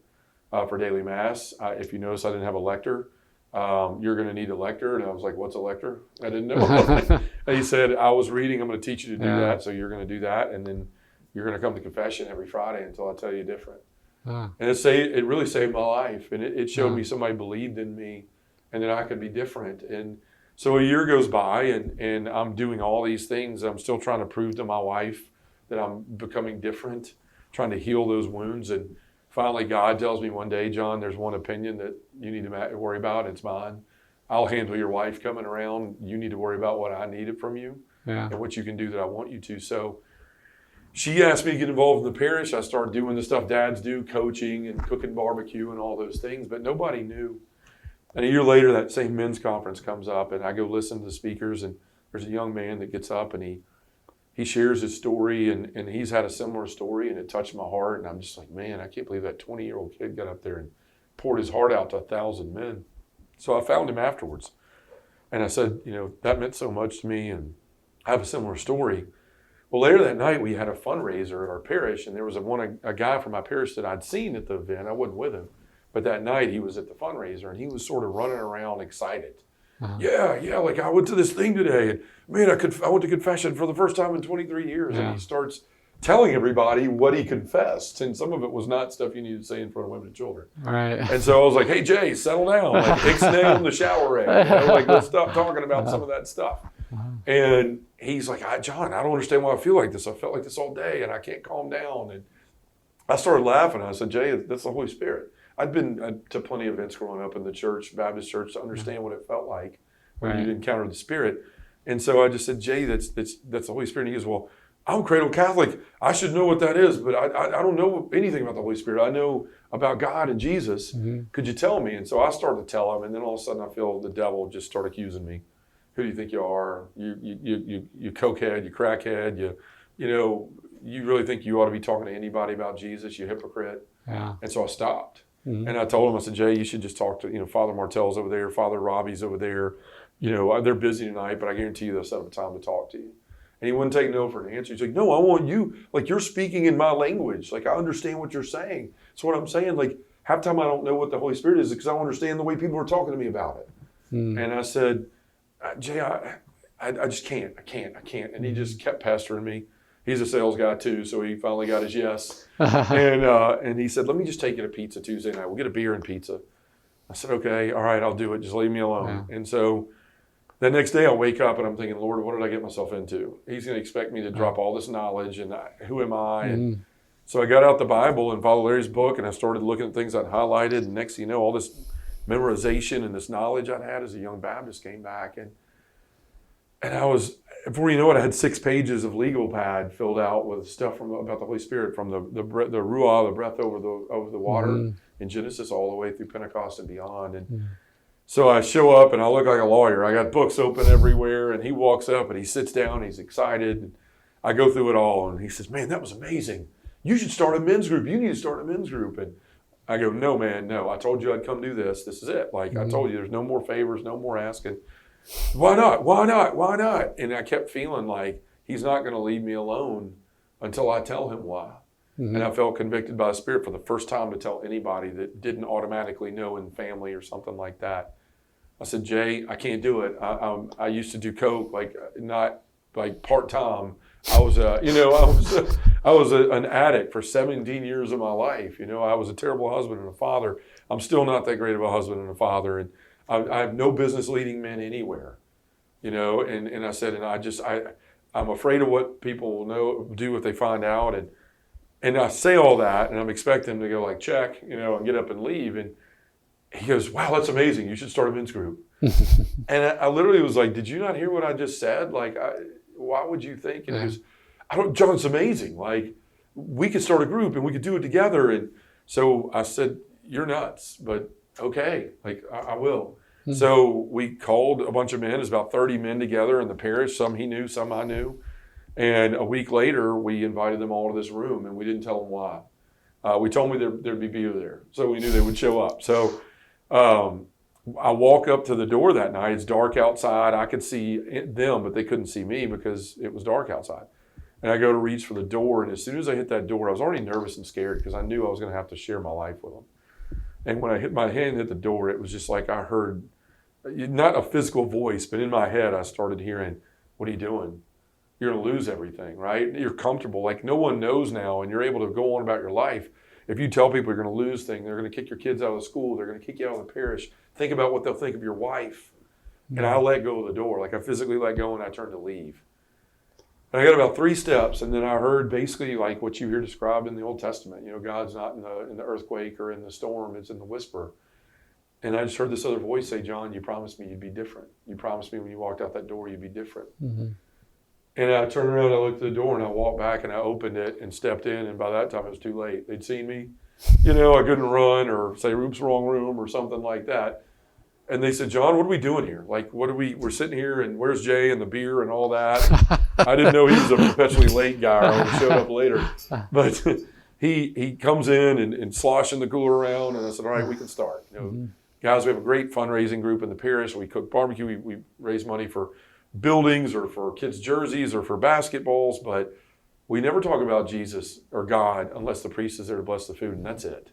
for daily Mass. If you notice, I didn't have a lector. You're going to need a lector." And I was like, "What's a lector?" I didn't know. And he said, "I was reading. I'm going to teach you to do that. So you're going to do that. And then you're going to come to confession every Friday until I tell you different." And it really saved my life. And it showed me somebody believed in me and that I could be different. And so a year goes by, and I'm doing all these things. I'm still trying to prove to my wife that I'm becoming different, trying to heal those wounds. And finally, God tells me one day, "John, there's one opinion that you need to worry about. It's mine. I'll handle your wife coming around. You need to worry about what I needed from you and what you can do that I want you to." So she asked me to get involved in the parish. I started doing the stuff dads do, coaching and cooking barbecue and all those things, but nobody knew. And a year later, that same men's conference comes up, and I go listen to the speakers, and there's a young man that gets up, and he shares his story, and he's had a similar story, and it touched my heart. And I'm just like, man, I can't believe that 20-year-old kid got up there and poured his heart out to 1,000 men. So I found him afterwards, and I said, that meant so much to me, and I have a similar story. Well, later that night, we had a fundraiser at our parish, and there was a guy from my parish that I'd seen at the event. I wasn't with him, but that night he was at the fundraiser, and he was sort of running around excited. Yeah, like I went to this thing today, and man, I went to confession for the first time in 23 years, and he starts telling everybody what he confessed, and some of it was not stuff you need to say in front of women and children. Right. And so I was like, "Hey, Jay, settle down. Like, ixnay on the shower rail. Like, let's stop talking about some of that stuff." And he's like, "John, I don't understand why I feel like this. I felt like this all day, and I can't calm down." And I started laughing. I said, "Jay, that's the Holy Spirit." I'd been to plenty of events growing up in the church, Baptist church, to understand what it felt like. when Right. you encounter the Spirit. And so I just said, Jay, that's the Holy Spirit. And he goes, well, I'm cradle Catholic. I should know what that is, but I don't know anything about the Holy Spirit. I know about God and Jesus. Mm-hmm. Could you tell me? And so I started to tell him, and then all of a sudden I feel the devil just start accusing me. Who do you think you are? You cokehead, you crackhead, you really think you ought to be talking to anybody about Jesus, you hypocrite? Yeah. And so I stopped. Mm-hmm. And I told him, I said, Jay, you should just talk to, Father Martell's over there, Father Robbie's over there. They're busy tonight, but I guarantee you they'll set up a time to talk to you. And he wouldn't take no for an answer. He's like, no, I want you. Like, you're speaking in my language. Like, I understand what you're saying. That's what I'm saying. Like, half the time I don't know what the Holy Spirit is because I don't understand the way people are talking to me about it. Mm. And I said, Jay, I just can't. I can't. And he just kept pestering me. He's a sales guy too, so he finally got his yes. And he said, let me just take you to pizza Tuesday night. We'll get a beer and pizza. I said, okay, all right, I'll do it. Just leave me alone. Yeah. And so the next day I wake up and I'm thinking, Lord, what did I get myself into? He's going to expect me to drop all this knowledge, and who am I? And so I got out the Bible and Father Larry's book, and I started looking at things I'd highlighted. And next thing you know, all this memorization and this knowledge I'd had as a young Baptist came back. And I was, before you know it, I had 6 pages of legal pad filled out with stuff about the Holy Spirit, from the ruah, the breath over the water in Genesis, all the way through Pentecost and beyond. And so I show up and I look like a lawyer. I got books open everywhere, and he walks up and he sits down. He's excited. And I go through it all, and he says, "Man, that was amazing. You should start a men's group. You need to start a men's group." And I go, "No, man, no. I told you I'd come do this. This is it. Like I told you, there's no more favors, no more asking. Why not? Why not? Why not?" And I kept feeling like he's not going to leave me alone until I tell him why. Mm-hmm. And I felt convicted by the Spirit for the first time to tell anybody that didn't automatically know in family or something like that. I said, "Jay, I can't do it. I used to do coke, like not like part time. I was an addict for 17 years of my life. I was a terrible husband and a father. I'm still not that great of a husband and a father, and I have no business leading men anywhere. And I said, and I'm afraid of what people will do if they find out, and I say all that, and I'm expecting them to go like check, and get up and leave, and he goes, "Wow, that's amazing. You should start a men's group." And I literally was like, "Did you not hear what I just said? Like, why would you think?" And he goes, "John, it's amazing. Like, we could start a group and we could do it together." And so I said, "You're nuts, but okay, like I will." Mm-hmm. So we called a bunch of men. There's about 30 men together in the parish. Some he knew, some I knew. And a week later, we invited them all to this room, and we didn't tell them why. We told them there'd be beer there, so we knew they would show up. So I walk up to the door that night. It's dark outside. I could see them, but they couldn't see me because it was dark outside. And I go to reach for the door, and as soon as I hit that door, I was already nervous and scared because I knew I was going to have to share my life with them. And when my hand hit the door, it was just like I heard, not a physical voice, but in my head I started hearing, "What are you doing? You're going to lose everything, right? You're comfortable. Like no one knows now, and you're able to go on about your life. If you tell people you're going to lose things, they're going to kick your kids out of the school, they're going to kick you out of the parish. Think about what they'll think of your wife." And I let go of the door. Like I physically let go, and I turned to leave. And I got about 3 steps, and then I heard basically like what you hear described in the Old Testament. God's not in the earthquake or in the storm; it's in the whisper. And I just heard this other voice say, "John, you promised me you'd be different. You promised me when you walked out that door you'd be different." Mm-hmm. And I turned around, I looked at the door, and I walked back, and I opened it and stepped in. And by that time, it was too late. They'd seen me. I couldn't run or say, "Oops, wrong room," or something like that. And they said, "John, what are we doing here? Like, we're sitting here, and where's Jay and the beer and all that?" I didn't know he was a perpetually late guy, or he showed up later. But he comes in and sloshing the cooler around, and I said, "All right, we can start." Guys, we have a great fundraising group in the parish. We cook barbecue. We raise money for buildings or for kids' jerseys or for basketballs, but we never talk about Jesus or God unless the priest is there to bless the food, and that's it.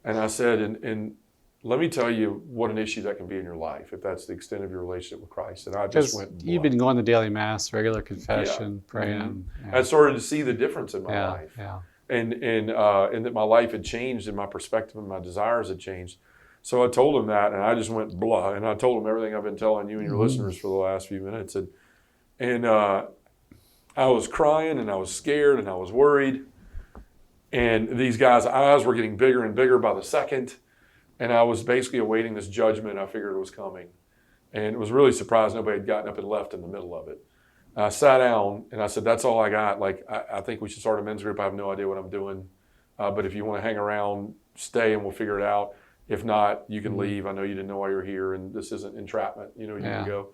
And I said, and let me tell you what an issue that can be in your life if that's the extent of your relationship with Christ. And I just went, you've been going to daily mass, regular confession, praying. Mm-hmm. Yeah. I started to see the difference in my life, and that my life had changed, and my perspective and my desires had changed. So I told him that, and I just went blah, and I told him everything I've been telling you and your listeners for the last few minutes, and I was crying, and I was scared, and I was worried, and these guys' eyes were getting bigger and bigger by the second. And I was basically awaiting this judgment. I figured it was coming. and was really surprised nobody had gotten up and left in the middle of it. I sat down and I said, that's all I got. Like, I think we should start a men's group. I have no idea what I'm doing. But if you want to hang around, stay and we'll figure it out. If not, you can leave. I know you didn't know why you're here and this isn't entrapment. You can go.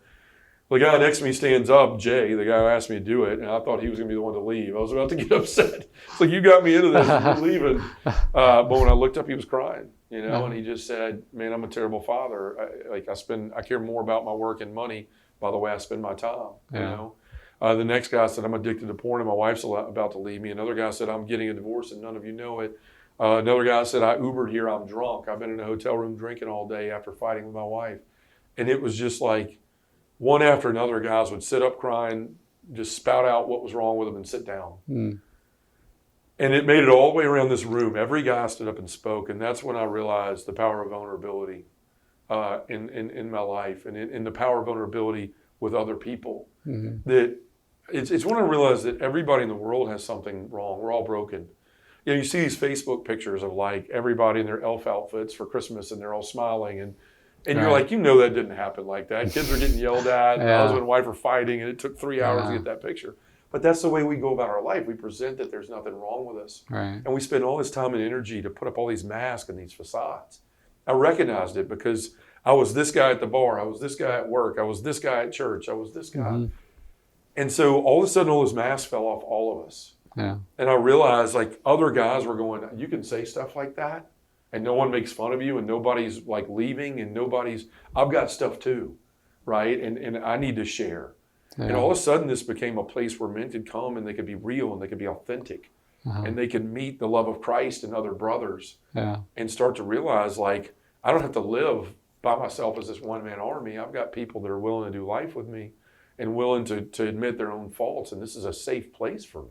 The guy next to me stands up, Jay, the guy who asked me to do it, and I thought he was going to be the one to leave. I was about to get upset. It's like, you got me into this, and you're leaving. But when I looked up, he was crying, and he just said, man, I'm a terrible father. I care more about my work and money by the way I spend my time, The next guy said, I'm addicted to porn and my wife's about to leave me. Another guy said, I'm getting a divorce and none of you know it. Another guy said, I Ubered here, I'm drunk. I've been in a hotel room drinking all day after fighting with my wife. And it was just like, one after another, guys would sit up crying, just spout out what was wrong with them and sit down. And it made it all the way around this room. Every guy stood up and spoke. And that's when I realized the power of vulnerability in my life and in the power of vulnerability with other people. That it's when I realized that everybody in the world has something wrong. We're all broken. You see these Facebook pictures of like everybody in their elf outfits for Christmas and they're all smiling and you're like, that didn't happen like that. Kids are getting yelled at, husband and wife are fighting, and it took 3 hours to get that picture. But that's the way we go about our life. We present that there's nothing wrong with us. Right. And we spend all this time and energy to put up all these masks and these facades. I recognized it because I was this guy at the bar, I was this guy at work, I was this guy at church, I was this guy. And so all of a sudden all those masks fell off all of us. Yeah. And I realized like other guys were going, you can say stuff like that? And no one makes fun of you and nobody's like leaving and I've got stuff too, right? And I need to share. And all of a sudden this became a place where men could come and they could be real and they could be authentic and they could meet the love of Christ and other brothers and start to realize like, I don't have to live by myself as this one-man army. I've got people that are willing to do life with me and willing to admit their own faults. And this is a safe place for me.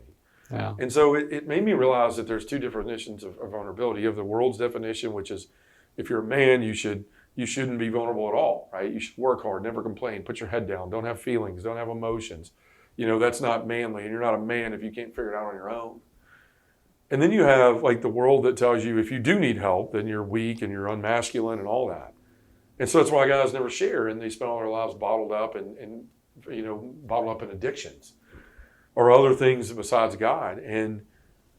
Yeah. And so it made me realize that there's two definitions of vulnerability. You have the world's definition, which is if you're a man, you shouldn't be vulnerable at all, right? You should work hard, never complain, put your head down, don't have feelings, don't have emotions. That's not manly, and you're not a man if you can't figure it out on your own. And then you have like the world that tells you if you do need help, then you're weak and you're unmasculine and all that. And so that's why guys never share, and they spend all their lives bottled up and bottled up in addictions or other things besides God. And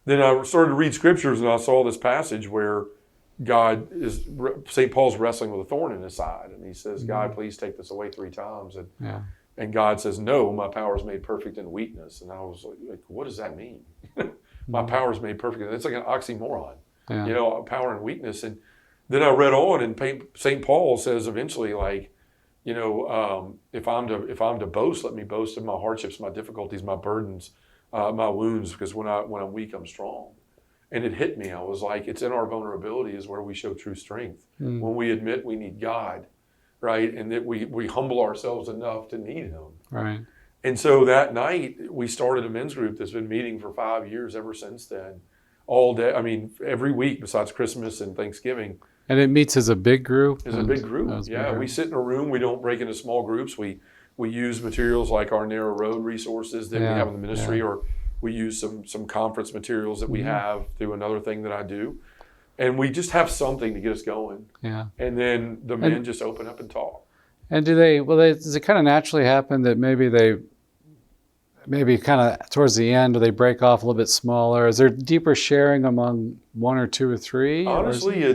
then I started to read scriptures and I saw this passage where St. Paul's wrestling with a thorn in his side. And he says, God, please take this away 3 times. And God says, no, my power is made perfect in weakness. And I was like, what does that mean? My power is made perfect. It's like an oxymoron, power and weakness. And then I read on and St. Paul says eventually like, if I'm to boast, let me boast of my hardships, my difficulties, my burdens, my wounds, because when I'm weak, I'm strong. And it hit me. I was like, it's in our vulnerability is where we show true strength. When we admit we need God, right? And that we humble ourselves enough to need him. Right. And so that night we started a men's group that's been meeting for 5 years ever since then. All day, every week besides Christmas and Thanksgiving. And it meets as a big group? As a big group, yeah. We sit in a room. We don't break into small groups. We use materials like our Narrow Road resources that we have in the ministry, or we use some conference materials that we have through another thing that I do. And we just have something to get us going. Yeah. And then the men just open up and talk. And does it kind of naturally happen that maybe kind of towards the end, do they break off a little bit smaller? Is there deeper sharing among 1 or 2 or 3? Honestly,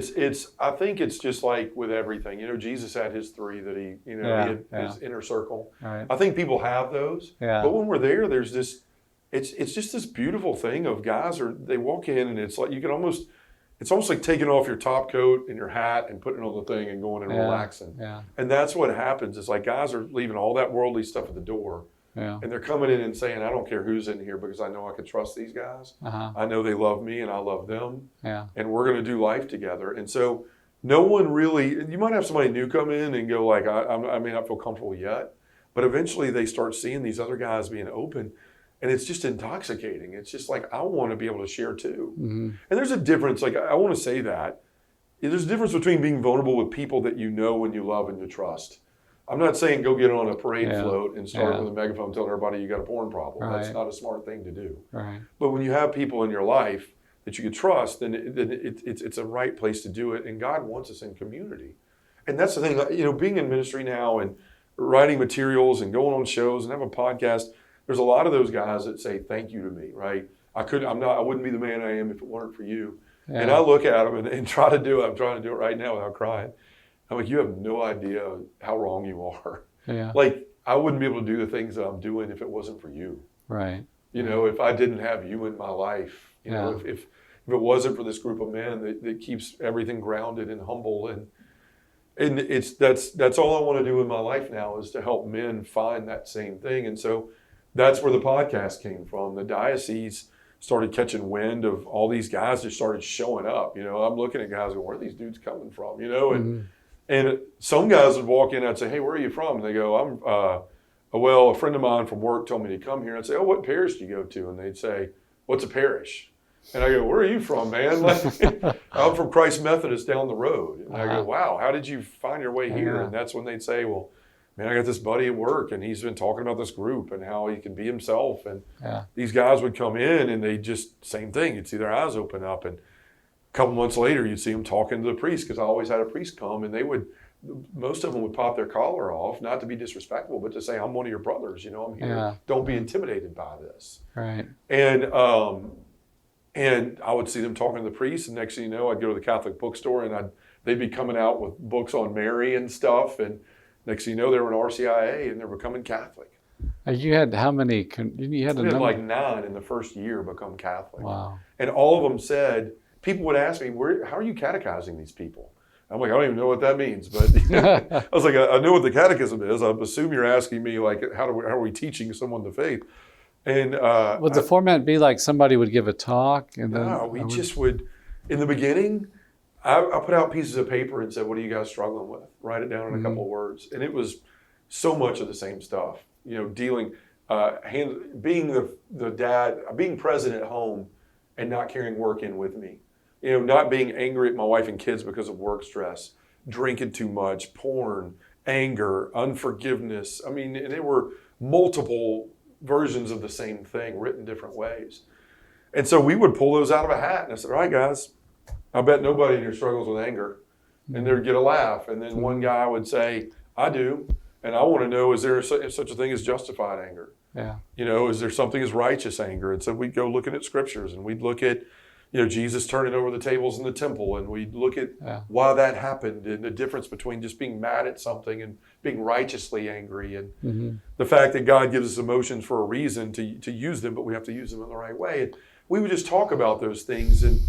I think it's just like with everything. Jesus had his 3 that he had his inner circle. Right. I think people have those. Yeah. But when we're there, there's this, it's just this beautiful thing of guys they walk in and it's like it's almost like taking off your top coat and your hat and putting on the thing and going and relaxing. Yeah. And that's what happens. It's like guys are leaving all that worldly stuff at the door. Yeah. And they're coming in and saying, I don't care who's in here because I know I can trust these guys. I know they love me and I love them. Yeah. And we're going to do life together. And so no one really, you might have somebody new come in and go like, I may not feel comfortable yet. But eventually they start seeing these other guys being open. And it's just intoxicating. It's just like, I want to be able to share too. Mm-hmm. And there's a difference. Like, I want to say that. There's a difference between being vulnerable with people that you know and you love and you trust. I'm not saying go get on a parade float and start with a megaphone telling everybody you got a porn problem. Right. That's not a smart thing to do. Right. But when you have people in your life that you can trust, then it's a right place to do it. And God wants us in community. And that's the thing, being in ministry now, and writing materials and going on shows and have a podcast, there's a lot of those guys that say thank you to me, right? I wouldn't be the man I am if it weren't for you. Yeah. And I look at them and try to do it. I'm trying to do it right now without crying. I'm like, you have no idea how wrong you are. Yeah. Like, I wouldn't be able to do the things that I'm doing if it wasn't for you. Right. You know, if I didn't have you in my life, you know, if it wasn't for this group of men that keeps everything grounded and humble, and that's all I want to do in my life now, is to help men find that same thing. And so that's where the podcast came from. The diocese started catching wind of all these guys that started showing up. You know, I'm looking at guys going, where are these dudes coming from? You know, and some guys would walk in and I'd say, hey, where are you from? And they go, well, a friend of mine from work told me to come here. I'd say, oh, what parish do you go to? And they'd say, what's a parish? And I go, where are you from, man? Like, I'm from Christ Methodist down the road. And I go, wow, how did you find your way here? And that's when they'd say, well, man, I got this buddy at work and he's been talking about this group and how he can be himself. And these guys would come in and they just, same thing. You'd see their eyes open up. And a couple months later, you'd see them talking to the priest, because I always had a priest come, and most of them would pop their collar off, not to be disrespectful, but to say, I'm one of your brothers, you know, I'm here. Yeah. Don't be intimidated by this. Right. And I would see them talking to the priest, and next thing you know, I'd go to the Catholic bookstore and they'd be coming out with books on Mary and stuff. And next thing you know, they were in RCIA and they're becoming Catholic. You had how many? You had like 9 in the first year become Catholic. Wow. And all of them said, people would ask me, how are you catechizing these people? I'm like, I don't even know what that means. But I was like, I know what the catechism is. I assume you're asking me, like, how are we teaching someone the faith? And would the format be like somebody would give a talk? And no, we just would, in the beginning, I put out pieces of paper and said, what are you guys struggling with? Write it down in a couple of words. And it was so much of the same stuff, you know, being the dad, being present at home and not carrying work in with me. You know, not being angry at my wife and kids because of work stress, drinking too much, porn, anger, unforgiveness. I mean, and there were multiple versions of the same thing written different ways. And so we would pull those out of a hat. And I said, all right, guys, I bet nobody in here struggles with anger. And they'd get a laugh. And then one guy would say, I do. And I want to know, is there such a thing as justified anger? Yeah. You know, is there something as righteous anger? And so we'd go looking at scriptures, and we'd look at, you know, Jesus turning over the tables in the temple, and we'd look at why that happened, and the difference between just being mad at something and being righteously angry, and the fact that God gives us emotions for a reason to use them, but we have to use them in the right way. And we would just talk about those things, and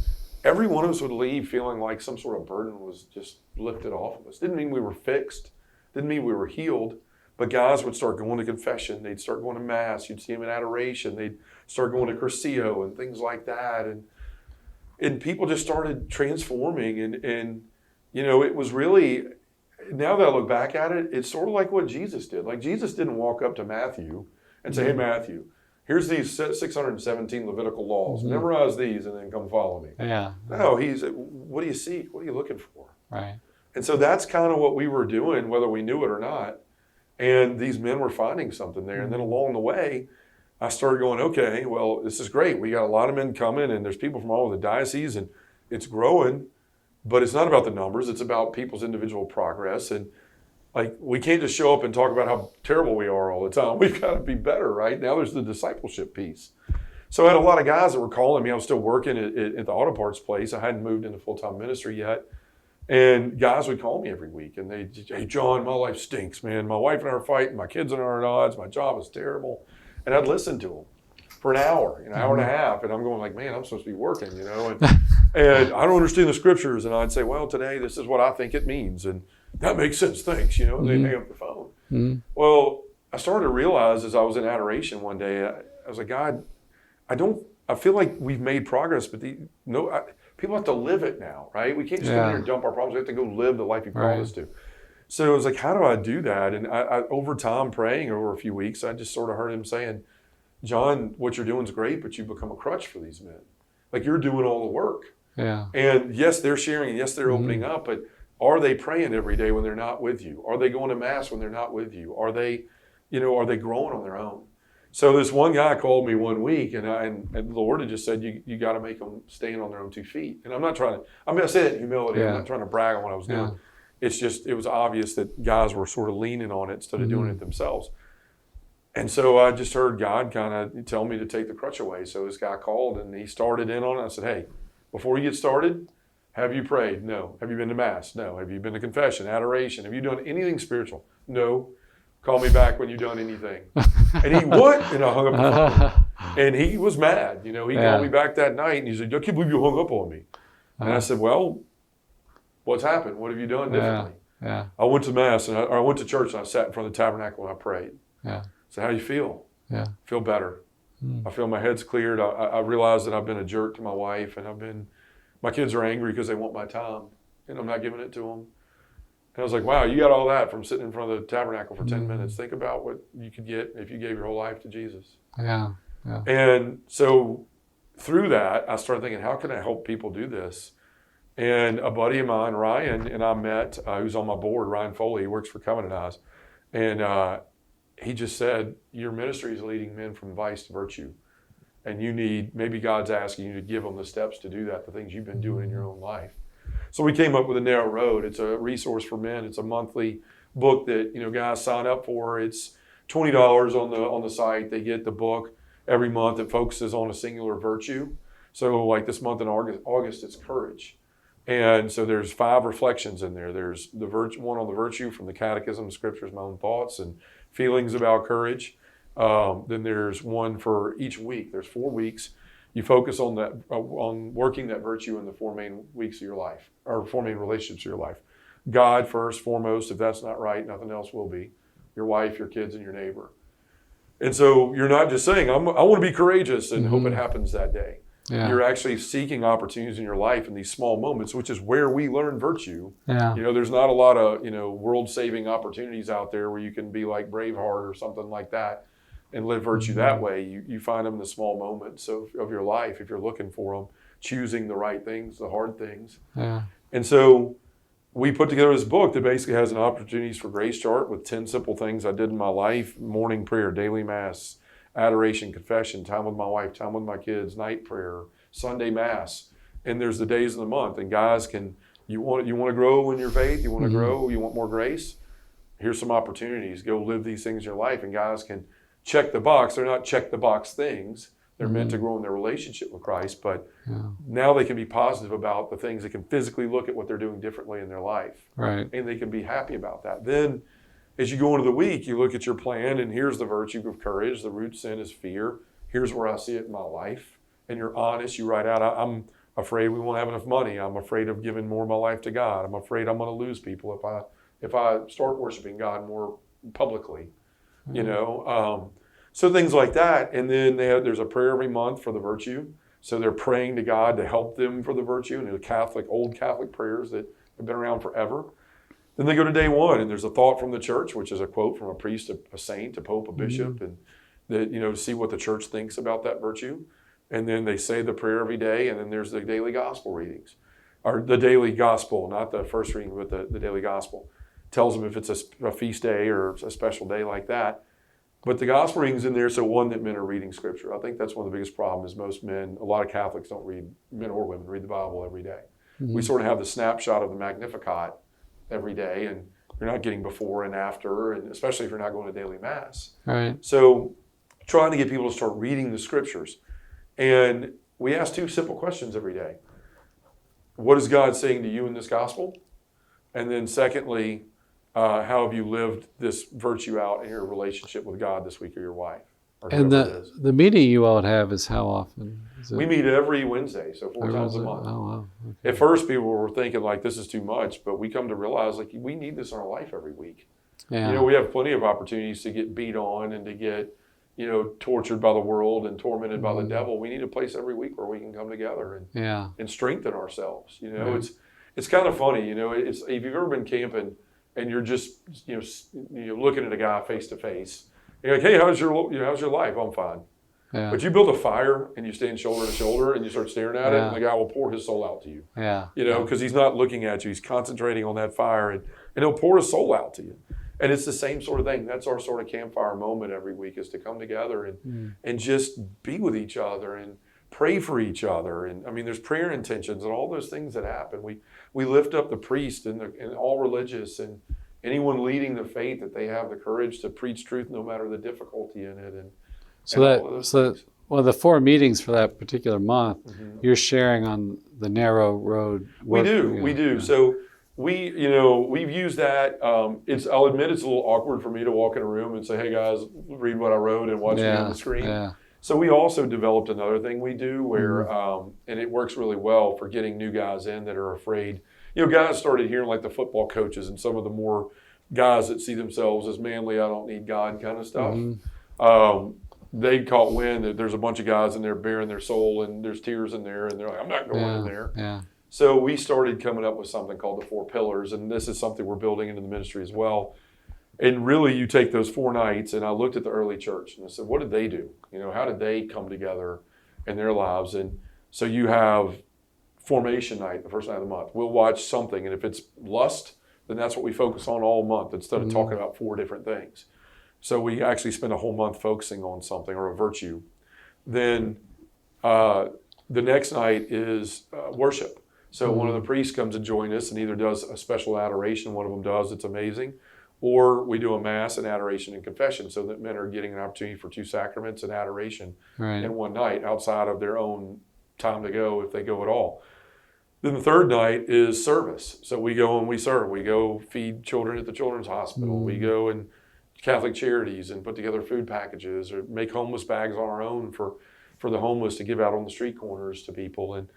every one of us would leave feeling like some sort of burden was just lifted off of us. Didn't mean we were fixed, didn't mean we were healed, but guys would start going to confession, they'd start going to mass, you'd see them in adoration, they'd start going to Curcio and things like that, and people just started transforming, and you know, it was really, now that I look back at it, it's sort of like what Jesus did. Like, Jesus didn't walk up to Matthew and say, hey, Matthew, here's these 617 Levitical laws. Memorize these and then come follow me. Yeah. No, what do you seek? What are you looking for? Right. And so that's kind of what we were doing, whether we knew it or not. And these men were finding something there. And then along the way, I started going, okay, well, this is great. We got a lot of men coming, and there's people from all over the diocese, and it's growing. But it's not about the numbers. It's about people's individual progress. And like, we can't just show up and talk about how terrible we are all the time. We've got to be better, right? Now there's the discipleship piece. So I had a lot of guys that were calling me. I was still working at the auto parts place. I hadn't moved into full-time ministry yet. And guys would call me every week, and they'd say, hey, John, my life stinks, man. My wife and I are fighting. My kids and I are at odds. My job is terrible. And I'd listen to them for an hour, an hour and a half. And I'm going like, man, I'm supposed to be working, you know. And I don't understand the scriptures. And I'd say, well, today, this is what I think it means. And that makes sense, thanks, you know. And they'd hang up the phone. Well, I started to realize as I was in adoration one day, I was like, God, I feel like we've made progress, but people have to live it now, right? We can't just go in here and dump our problems. We have to go live the life you called us to. So it was like, how do I do that? And I over time, praying over a few weeks, I just sort of heard him saying, John, what you're doing is great, but you've become a crutch for these men. Like, you're doing all the work. Yeah. And yes, they're sharing, and yes, they're opening up, but are they praying every day when they're not with you? Are they going to mass when they're not with you? Are they growing on their own? So this one guy called me one week, and the Lord had just said, you got to make them stand on their own 2 feet. And I say that in humility. I'm not trying to brag on what I was doing. it was obvious that guys were sort of leaning on it instead of doing it themselves. And so I just heard God kind of tell me to take the crutch away. So this guy called and he started in on it. I said, hey, before you get started, have you prayed? No. Have you been to Mass? No. Have you been to confession, adoration? Have you done anything spiritual? No. Call me back when you've done anything. And he would, and I hung up the phone. And he was mad. He called me back that night and he said, I can't believe you hung up on me. And I said, well, what's happened? What have you done differently? Yeah. I went to Mass, and I went to church, and I sat in front of the tabernacle and I prayed. Yeah. So how do you feel? Yeah. I feel better. I feel my head's cleared. I realize that I've been a jerk to my wife, and my kids are angry because they want my time, and I'm not giving it to them. And I was like, wow, you got all that from sitting in front of the tabernacle for 10 minutes. Think about what you could get if you gave your whole life to Jesus. Yeah. And so through that, I started thinking, how can I help people do this? And a buddy of mine, Ryan, and I met, who's on my board, Ryan Foley, he works for Covenant Eyes. And he just said, your ministry is leading men from vice to virtue. And maybe God's asking you to give them the steps to do that, the things you've been doing in your own life. So we came up with a narrow road. It's a resource for men. It's a monthly book that guys sign up for. It's $20 on the site. They get the book every month. It focuses on a singular virtue. So like this month in August, it's courage. And so there's 5 reflections in there. There's one on the virtue from the Catechism, the Scriptures, my own thoughts and feelings about courage. Then there's one for each week. There's 4 weeks. You focus on that, on working that virtue in the 4 main weeks of your life, or 4 main relationships of your life. God first, foremost. If that's not right, nothing else will be. Your wife, your kids, and your neighbor. And so you're not just saying, I want to be courageous and hope it happens that day. Yeah. You're actually seeking opportunities in your life in these small moments, which is where we learn virtue. Yeah. There's not a lot of, world-saving opportunities out there where you can be like Braveheart or something like that and live virtue that way. You find them in the small moments of your life if you're looking for them, choosing the right things, the hard things. Yeah. And so we put together this book that basically has an opportunities for grace chart with 10 simple things I did in my life: morning prayer, daily Mass, adoration, confession, time with my wife, time with my kids, night prayer, Sunday Mass. And there's the days of the month. And guys, you want to grow in your faith? You want to grow? You want more grace? Here's some opportunities. Go live these things in your life. And guys can check the box. They're not check the box things. They're meant to grow in their relationship with Christ, but now they can be positive about the things. They can physically look at what they're doing differently in their life. Right. And they can be happy about that. Then as you go into the week, you look at your plan, and here's the virtue of courage. The root sin is fear. Here's where I see it in my life. And you're honest. You write out, I'm afraid we won't have enough money. I'm afraid of giving more of my life to God. I'm afraid I'm going to lose people if I start worshiping God more publicly. So things like that. And then there's a prayer every month for the virtue. So they're praying to God to help them for the virtue. And they're old Catholic prayers that have been around forever. Then they go to day 1, and there's a thought from the church, which is a quote from a priest, a saint, a pope, a bishop, and that to see what the church thinks about that virtue. And then they say the prayer every day, and then there's the daily gospel readings, or the daily gospel, not the first reading, but the daily gospel. Tells them if it's a feast day or a special day like that. But the gospel readings in there, so one, that men are reading Scripture. I think that's one of the biggest problems is most men, a lot of Catholics don't read, men or women, read the Bible every day. We sort of have the snapshot of the Magnificat every day, and you're not getting before and after, and especially if you're not going to daily Mass. Right. So trying to get people to start reading the Scriptures. And we ask 2 simple questions every day. What is God saying to you in this gospel? And then secondly, how have you lived this virtue out in your relationship with God this week, or your wife? Or and the meeting you all would have is how often? We meet every Wednesday, so 4 times a month. Oh, wow. Okay. At first, people were thinking like this is too much, but we come to realize like we need this in our life every week. Yeah. We have plenty of opportunities to get beat on and to get tortured by the world and tormented by the devil. We need a place every week where we can come together and strengthen ourselves. It's kind of funny. It's if you've ever been camping and you're just looking at a guy face to face. You're like, hey, how's your life? I'm fine. Yeah. But you build a fire and you stand shoulder to shoulder and you start staring at it, and the guy will pour his soul out to you. Yeah. Because he's not looking at you. He's concentrating on that fire, and he'll pour his soul out to you. And it's the same sort of thing. That's our sort of campfire moment every week, is to come together and just be with each other and pray for each other. And I mean, there's prayer intentions and all those things that happen. We lift up the priest and all religious and anyone leading the faith, that they have the courage to preach truth no matter the difficulty in it. Well, the 4 meetings for that particular month, you're sharing on the narrow road work. We do. So we've used that. I'll admit it's a little awkward for me to walk in a room and say, hey guys, read what I wrote and watch me on the screen. Yeah. So we also developed another thing we do where, and it works really well for getting new guys in that are afraid. Guys started hearing like the football coaches and some of the more guys that see themselves as manly, I don't need God kind of stuff. They caught wind that there's a bunch of guys in there bearing their soul and there's tears in there and they're like, I'm not going in there. Yeah. So we started coming up with something called the 4 pillars, and this is something we're building into the ministry as well. And really, you take those 4 nights, and I looked at the early church, and I said, what did they do? How did they come together in their lives? And so you have formation night, the first night of the month. We'll watch something, and if it's lust, then that's what we focus on all month instead of talking about 4 different things. So we actually spend a whole month focusing on something or a virtue. Then the next night is worship. So one of the priests comes and joins us and either does a special adoration, one of them does, it's amazing, or we do a mass and adoration and confession so that men are getting an opportunity for 2 sacraments and adoration in one night outside of their own time to go if they go at all. Then the third night is service. So we go and we serve. We go feed children at the children's hospital. We go and Catholic charities and put together food packages or make homeless bags on our own for the homeless to give out on the street corners to people. And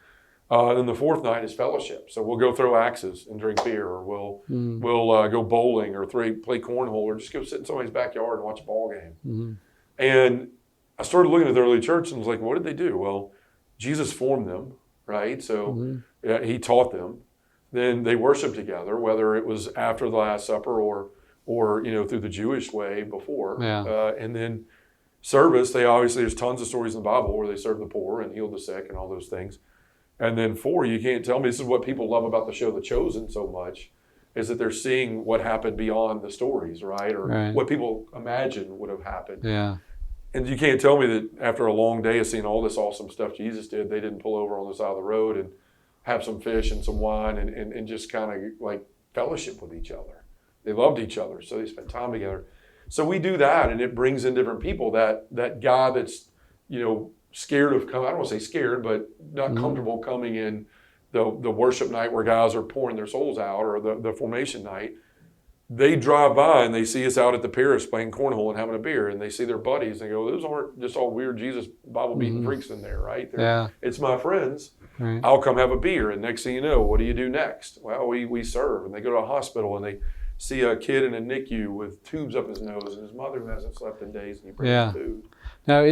then the fourth night is fellowship. So we'll go throw axes and drink beer, or we'll go bowling or play cornhole, or just go sit in somebody's backyard and watch a ball game. And I started looking at the early church and was like, what did they do? Well, Jesus formed them, right? So he taught them. Then they worshiped together, whether it was after the Last Supper or through the Jewish way before. And then service, there's tons of stories in the Bible where they serve the poor and heal the sick and all those things. And then 4, you can't tell me, this is what people love about the show The Chosen so much, is that they're seeing what happened beyond the stories, right? Or what people imagine would have happened. Yeah. And you can't tell me that after a long day of seeing all this awesome stuff Jesus did, they didn't pull over on the side of the road and have some fish and some wine and just kind of like fellowship with each other. They loved each other, so they spent time together. So we do that, and it brings in different people. That guy that's, scared of coming, I don't want to say scared, but not comfortable coming in the worship night where guys are pouring their souls out, or the formation night. They drive by and they see us out at the Paris playing cornhole and having a beer, and they see their buddies and they go, those aren't just all weird Jesus Bible-beating freaks in there, right? It's my friends. Right. I'll come have a beer, and next thing you know, what do you do next? Well, we serve, and they go to a hospital and they see a kid in a NICU with tubes up his nose, and his mother who hasn't slept in days, and he brings food. Now,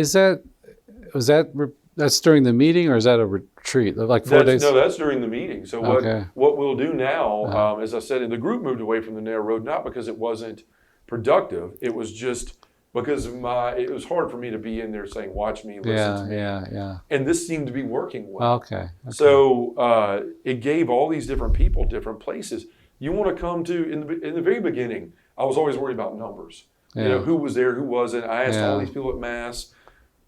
that's during the meeting, or is that a retreat? Like 4 days? No, that's during the meeting. So what we'll do now, as I said, the group moved away from the narrow road, not because it wasn't productive. It was just because it was hard for me to be in there saying, watch me, listen to me. Yeah. And this seemed to be working well. Okay. So it gave all these different people different places. You want to come to, in the very beginning, I was always worried about numbers. Who was there, who wasn't. I asked all these people at Mass.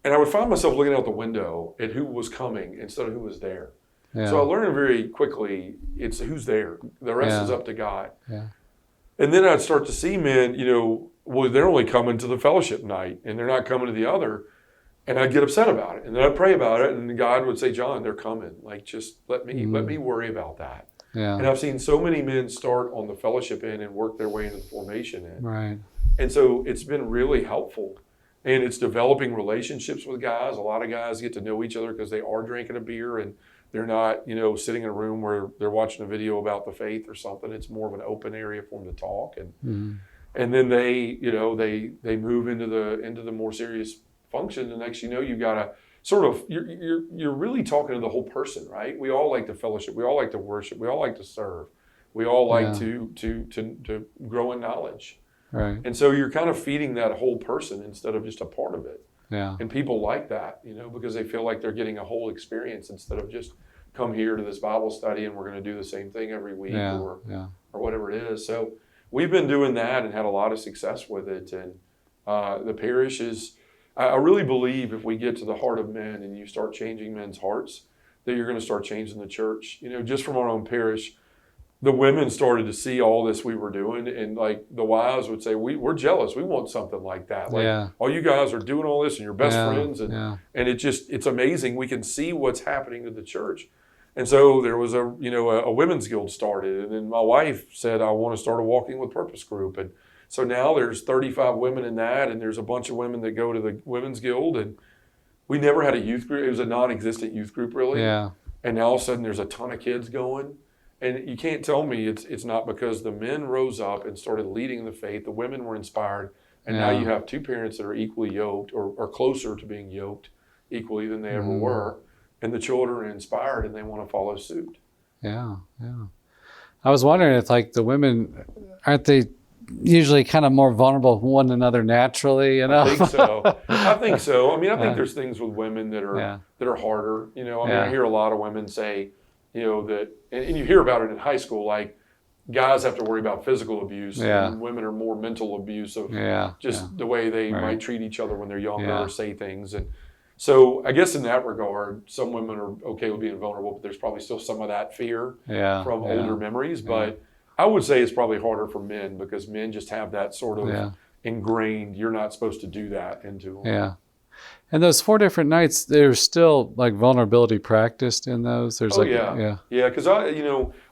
And I would find myself looking out the window at who was coming instead of who was there. Yeah. So I learned very quickly, it's who's there. The rest is up to God. Yeah. And then I'd start to see men, they're only coming to the fellowship night and they're not coming to the other. And I'd get upset about it. And then I'd pray about it. And God would say, John, they're coming. Like, just let me worry about that. Yeah. And I've seen so many men start on the fellowship end and work their way into the formation end. Right. And so it's been really helpful. And it's developing relationships with guys. A lot of guys get to know each other because they are drinking a beer and they're not, sitting in a room where they're watching a video about the faith or something. It's more of an open area for them to talk. And and then they move into the more serious function. The next you've got to sort of, you're really talking to the whole person, right? We all like to fellowship. We all like to worship. We all like to serve. We all like to grow in knowledge. Right. And so you're kind of feeding that whole person instead of just a part of it. Yeah. And people like that, because they feel like they're getting a whole experience instead of just come here to this Bible study and we're going to do the same thing every week or whatever it is. So we've been doing that and had a lot of success with it. And the parish is, I really believe if we get to the heart of men and you start changing men's hearts, that you're going to start changing the church. Just from our own parish, the women started to see all this we were doing, and like the wives would say, we're jealous. We want something like that. Like, all you guys are doing all this and you're best friends. And it's amazing. We can see what's happening to the church. And so there was a women's guild started. And then my wife said, I want to start a Walking with Purpose group. And so now there's 35 women in that, and there's a bunch of women that go to the women's guild. And we never had a youth group. It was a non-existent youth group, really. Yeah. And now all of a sudden there's a ton of kids going. And you can't tell me it's not because the men rose up and started leading the faith. The women were inspired. And now you have two parents that are equally yoked or closer to being yoked equally than they ever were. And the children are inspired and they want to follow suit. Yeah, yeah. I was wondering if like the women, aren't they usually kind of more vulnerable to one another naturally? I think so. I think think there's things with women that are harder. I hear a lot of women say, that, and you hear about it in high school, like guys have to worry about physical abuse and women are more mental abuse of the way they might treat each other when they're younger or say things. And so I guess in that regard, some women are okay with being vulnerable, but there's probably still some of that fear from older memories. But I would say it's probably harder for men because men just have that sort of ingrained, you're not supposed to do that into them. Yeah. And those 4 different nights, there's still like vulnerability practiced in those. There's because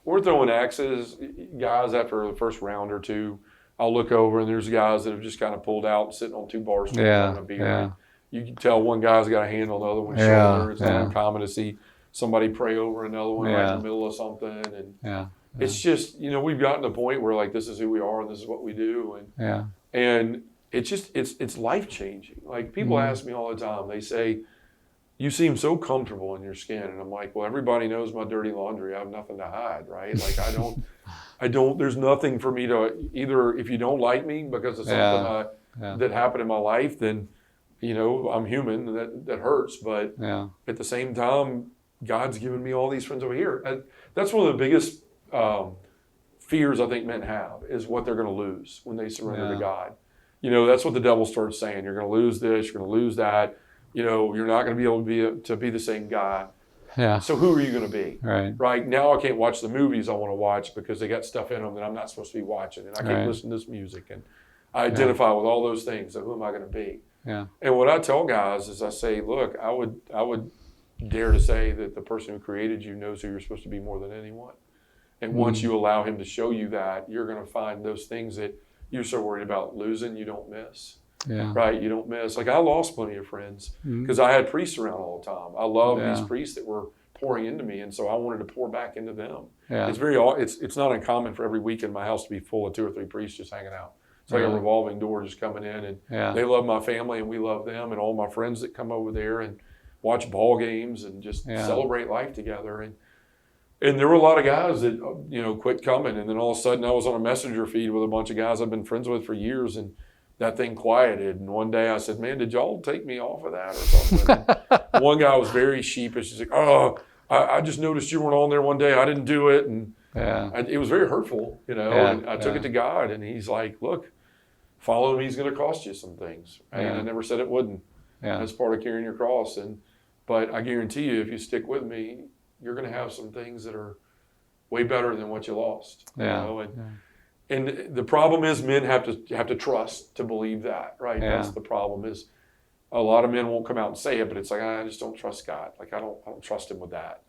we're throwing axes, guys. After the first round or two, I'll look over and there's guys that have just kind of pulled out, sitting on 2 bar stools on a beer. Yeah. You can tell one guy's got a hand on the other one's shoulder. It's not uncommon to see somebody pray over another one right in the middle of something. And it's just we've gotten to the point where like this is who we are and this is what we do. And it's just it's life changing. Like people ask me all the time. They say, "You seem so comfortable in your skin," and I'm like, "Well, everybody knows my dirty laundry. I have nothing to hide, right? Like I don't. There's nothing for me to either. If you don't like me because of something that happened in my life, then I'm human. That hurts. But at the same time, God's given me all these friends over here. And that's one of the biggest fears I think men have is what they're going to lose when they surrender to God. That's what the devil starts saying. You're going to lose this. You're going to lose that. You're not going to be able to be the same guy. Yeah. So who are you going to be? Right. Now I can't watch the movies I want to watch because they got stuff in them that I'm not supposed to be watching. And I can't listen to this music. And I identify with all those things. So who am I going to be? Yeah. And what I tell guys is I say, look, I would dare to say that the person who created you knows who you're supposed to be more than anyone. And once you allow him to show you that, you're going to find those things that you're so worried about losing, you don't miss. Yeah. Right? You don't miss. Like I lost plenty of friends because I had priests around all the time. I love these priests that were pouring into me, and so I wanted to pour back into them. Yeah. It's not uncommon for every week in my house to be full of 2 or 3 priests just hanging out. It's like a revolving door just coming in, and they love my family and we love them, and all my friends that come over there and watch ball games and just celebrate life together. And there were a lot of guys that quit coming, and then all of a sudden I was on a messenger feed with a bunch of guys I've been friends with for years, and that thing quieted. And one day I said, "Man, did y'all take me off of that or something?" One guy was very sheepish. He's like, "Oh, I just noticed you weren't on there one day. I didn't do it," and it was very hurtful, And I took it to God, and He's like, "Look, following me is going to cost you some things." And I never said it wouldn't. That's part of carrying your cross. But I guarantee you, if you stick with me, you're going to have some things that are way better than what you lost. And the problem is men have to trust to believe that, right? That's the problem. Is a lot of men won't come out and say it, but it's like, I just don't trust God. Like I don't trust Him with that.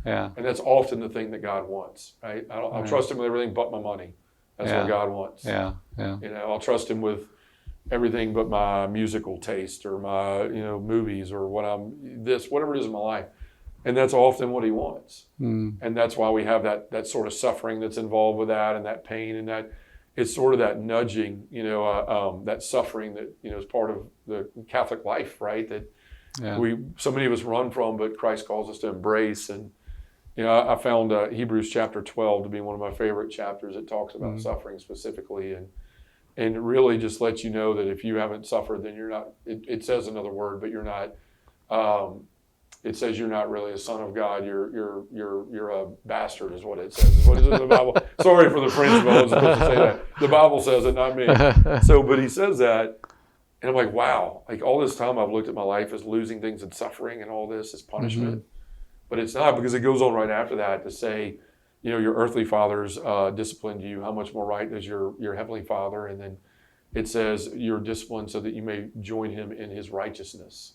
Yeah. And that's often the thing that God wants, right? I'll trust Him with everything but my money. That's what God wants. Yeah. Yeah. I'll trust Him with everything but my musical taste or my movies or whatever it is in my life. And that's often what He wants. And that's why we have that sort of suffering that's involved with that, and that pain, and that it's sort of that nudging, that suffering that, is part of the Catholic life, right? That so many of us run from, but Christ calls us to embrace. And, I found Hebrews chapter 12 to be one of my favorite chapters. It talks about suffering specifically, and it really just lets you know that if you haven't suffered, then you're not, it says another word, but you're not, it says you're not really a son of God. You're a bastard, is what it says. What is it in the Bible? Sorry for the French, but I was supposed to say that. The Bible says it, not me. But he says that, And I'm like, wow, like all this time I've looked at my life as losing things and suffering and all this as punishment. Mm-hmm. But it's not, because it goes on right after that to say, your earthly fathers disciplined you. How much more right does your heavenly Father? And then it says you're disciplined so that you may join him in his righteousness.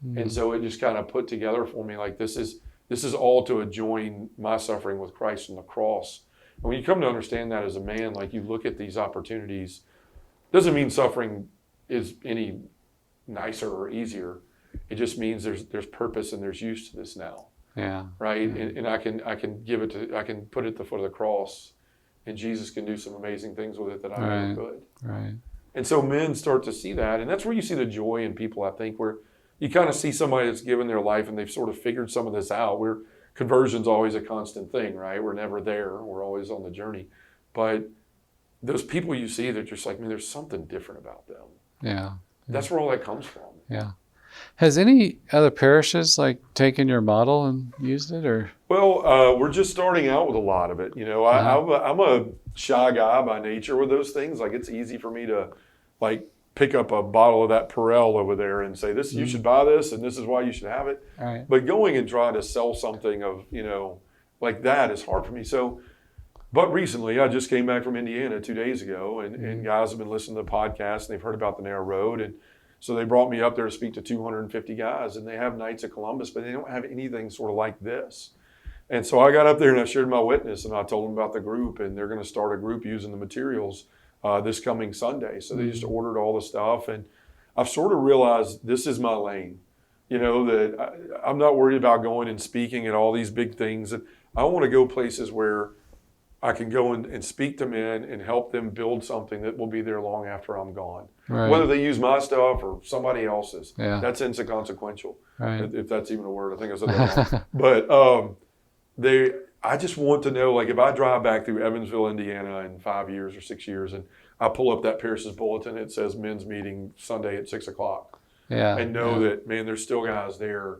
Mm-hmm. And so it just kind of put together for me, like this is all to join my suffering with Christ on the cross. And when you come to understand that as a man, like you look at these opportunities, doesn't mean suffering is any nicer or easier. It just means there's purpose and there's use to this now. Yeah. Right. Yeah. And I can put it at the foot of the cross, and Jesus can do some amazing things with it that I never could. Right. And so men start to see that, and that's where you see the joy in people, I think, where you kind of see somebody that's given their life and they've sort of figured some of this out. Where conversion's always a constant thing, right? We're never there. We're always on the journey. But those people you see, they're just like, man, there's something different about them. Yeah. That's where all that comes from. Yeah. Has any other parishes like taken your model and used it, or? Well, we're just starting out with a lot of it. I'm a shy guy by nature with those things. Like it's easy for me to like pick up a bottle of that Perel over there and say, you should buy this and this is why you should have it. Right. But going and trying to sell something of, like that is hard for me. So, but recently I just came back from Indiana 2 days ago, and guys have been listening to the podcast and they've heard about the narrow road. And so they brought me up there to speak to 250 guys, and they have Knights of Columbus, but they don't have anything sort of like this. And so I got up there and I shared my witness, and I told them about the group, and they're going to start a group using the materials this coming Sunday. So they just ordered all the stuff, and I've sort of realized this is my lane. That I'm not worried about going and speaking at all these big things. I want to go places where I can go and speak to men and help them build something that will be there long after I'm gone. Right. Whether they use my stuff or somebody else's, that's inconsequential. Right. If that's even a word, I think I said that wrong. But I just want to know, like if I drive back through Evansville, Indiana in 5 years or 6 years, and I pull up that parish's bulletin, it says men's meeting Sunday at 6:00. Yeah. And know that, man, there's still guys there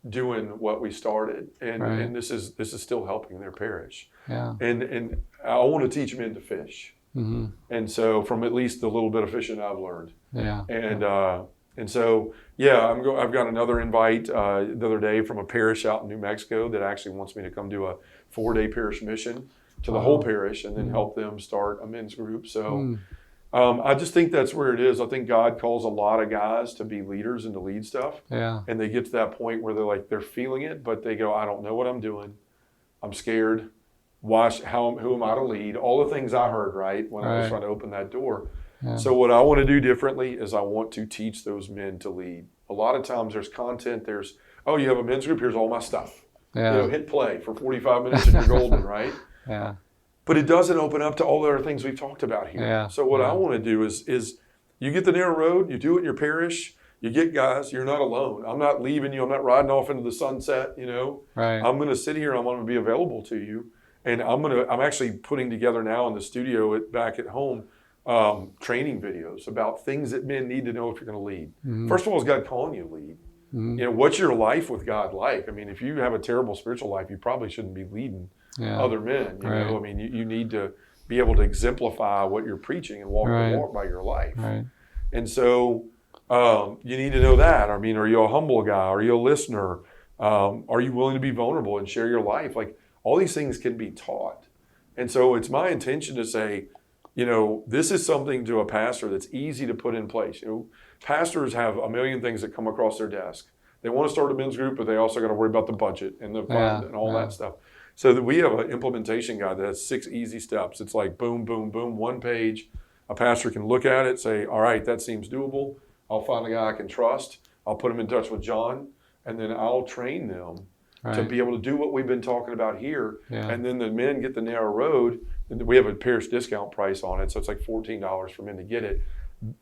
doing what we started, and this is still helping their parish. Yeah. And I want to teach men to fish. Mm-hmm. And so from at least the little bit of fishing I've learned. Yeah. And so I've got another invite the other day from a parish out in New Mexico that actually wants me to come do a 4-day parish mission to the whole parish and then help them start a men's group. So I just think that's where it is. I think God calls a lot of guys to be leaders and to lead stuff. Yeah. And they get to that point where they're feeling it, but they go, I don't know what I'm doing. I'm scared. Who am I to lead? All the things I heard, right, when I was trying to open that door. Yeah. So what I want to do differently is I want to teach those men to lead. A lot of times there's content, you have a men's group, here's all my stuff. Yeah. Hit play for 45 minutes and you're golden, right? Yeah. But it doesn't open up to all the other things we've talked about here. Yeah. So what I want to do is you get the narrow road, you do it in your parish, you get guys, you're not alone. I'm not leaving you, I'm not riding off into the sunset, Right. I'm going to sit here and I'm going to be available to you. And I'm actually putting together now in the studio back at home training videos about things that men need to know if you're going to lead. Mm-hmm. First of all, is God calling you to lead? Mm-hmm. What's your life with God like? I mean, if you have a terrible spiritual life, you probably shouldn't be leading other men. You know, I mean, you need to be able to exemplify what you're preaching and walk the walk by your life. Right. And so you need to know that. I mean, are you a humble guy? Are you a listener? Are you willing to be vulnerable and share your life? Like, all these things can be taught. And so it's my intention to say, this is something to a pastor that's easy to put in place. Pastors have a million things that come across their desk. They want to start a men's group, but they also got to worry about the budget and the fund and all that stuff. So that we have an implementation guide that has 6 easy steps. It's like boom, boom, boom, 1 page. A pastor can look at it, say, all right, that seems doable. I'll find a guy I can trust. I'll put him in touch with John, and then I'll train them to be able to do what we've been talking about here. Yeah. And then the men get the narrow road. We have a parish discount price on it, so it's like $14 for men to get it.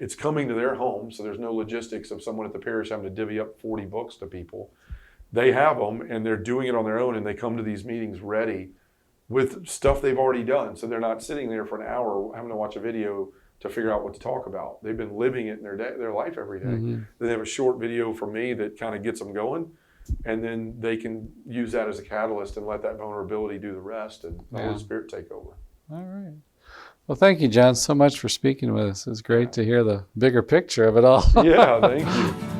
It's coming to their home, so there's no logistics of someone at the parish having to divvy up 40 books to people. They have them, and they're doing it on their own, and they come to these meetings ready with stuff they've already done. So they're not sitting there for an hour having to watch a video to figure out what to talk about. They've been living it in their life every day. Mm-hmm. Then they have a short video from me that kind of gets them going, and then they can use that as a catalyst and let that vulnerability do the rest, and the Holy Spirit take over. All right. Well, thank you, John, so much for speaking with us. It's great to hear the bigger picture of it all. Yeah, thank you.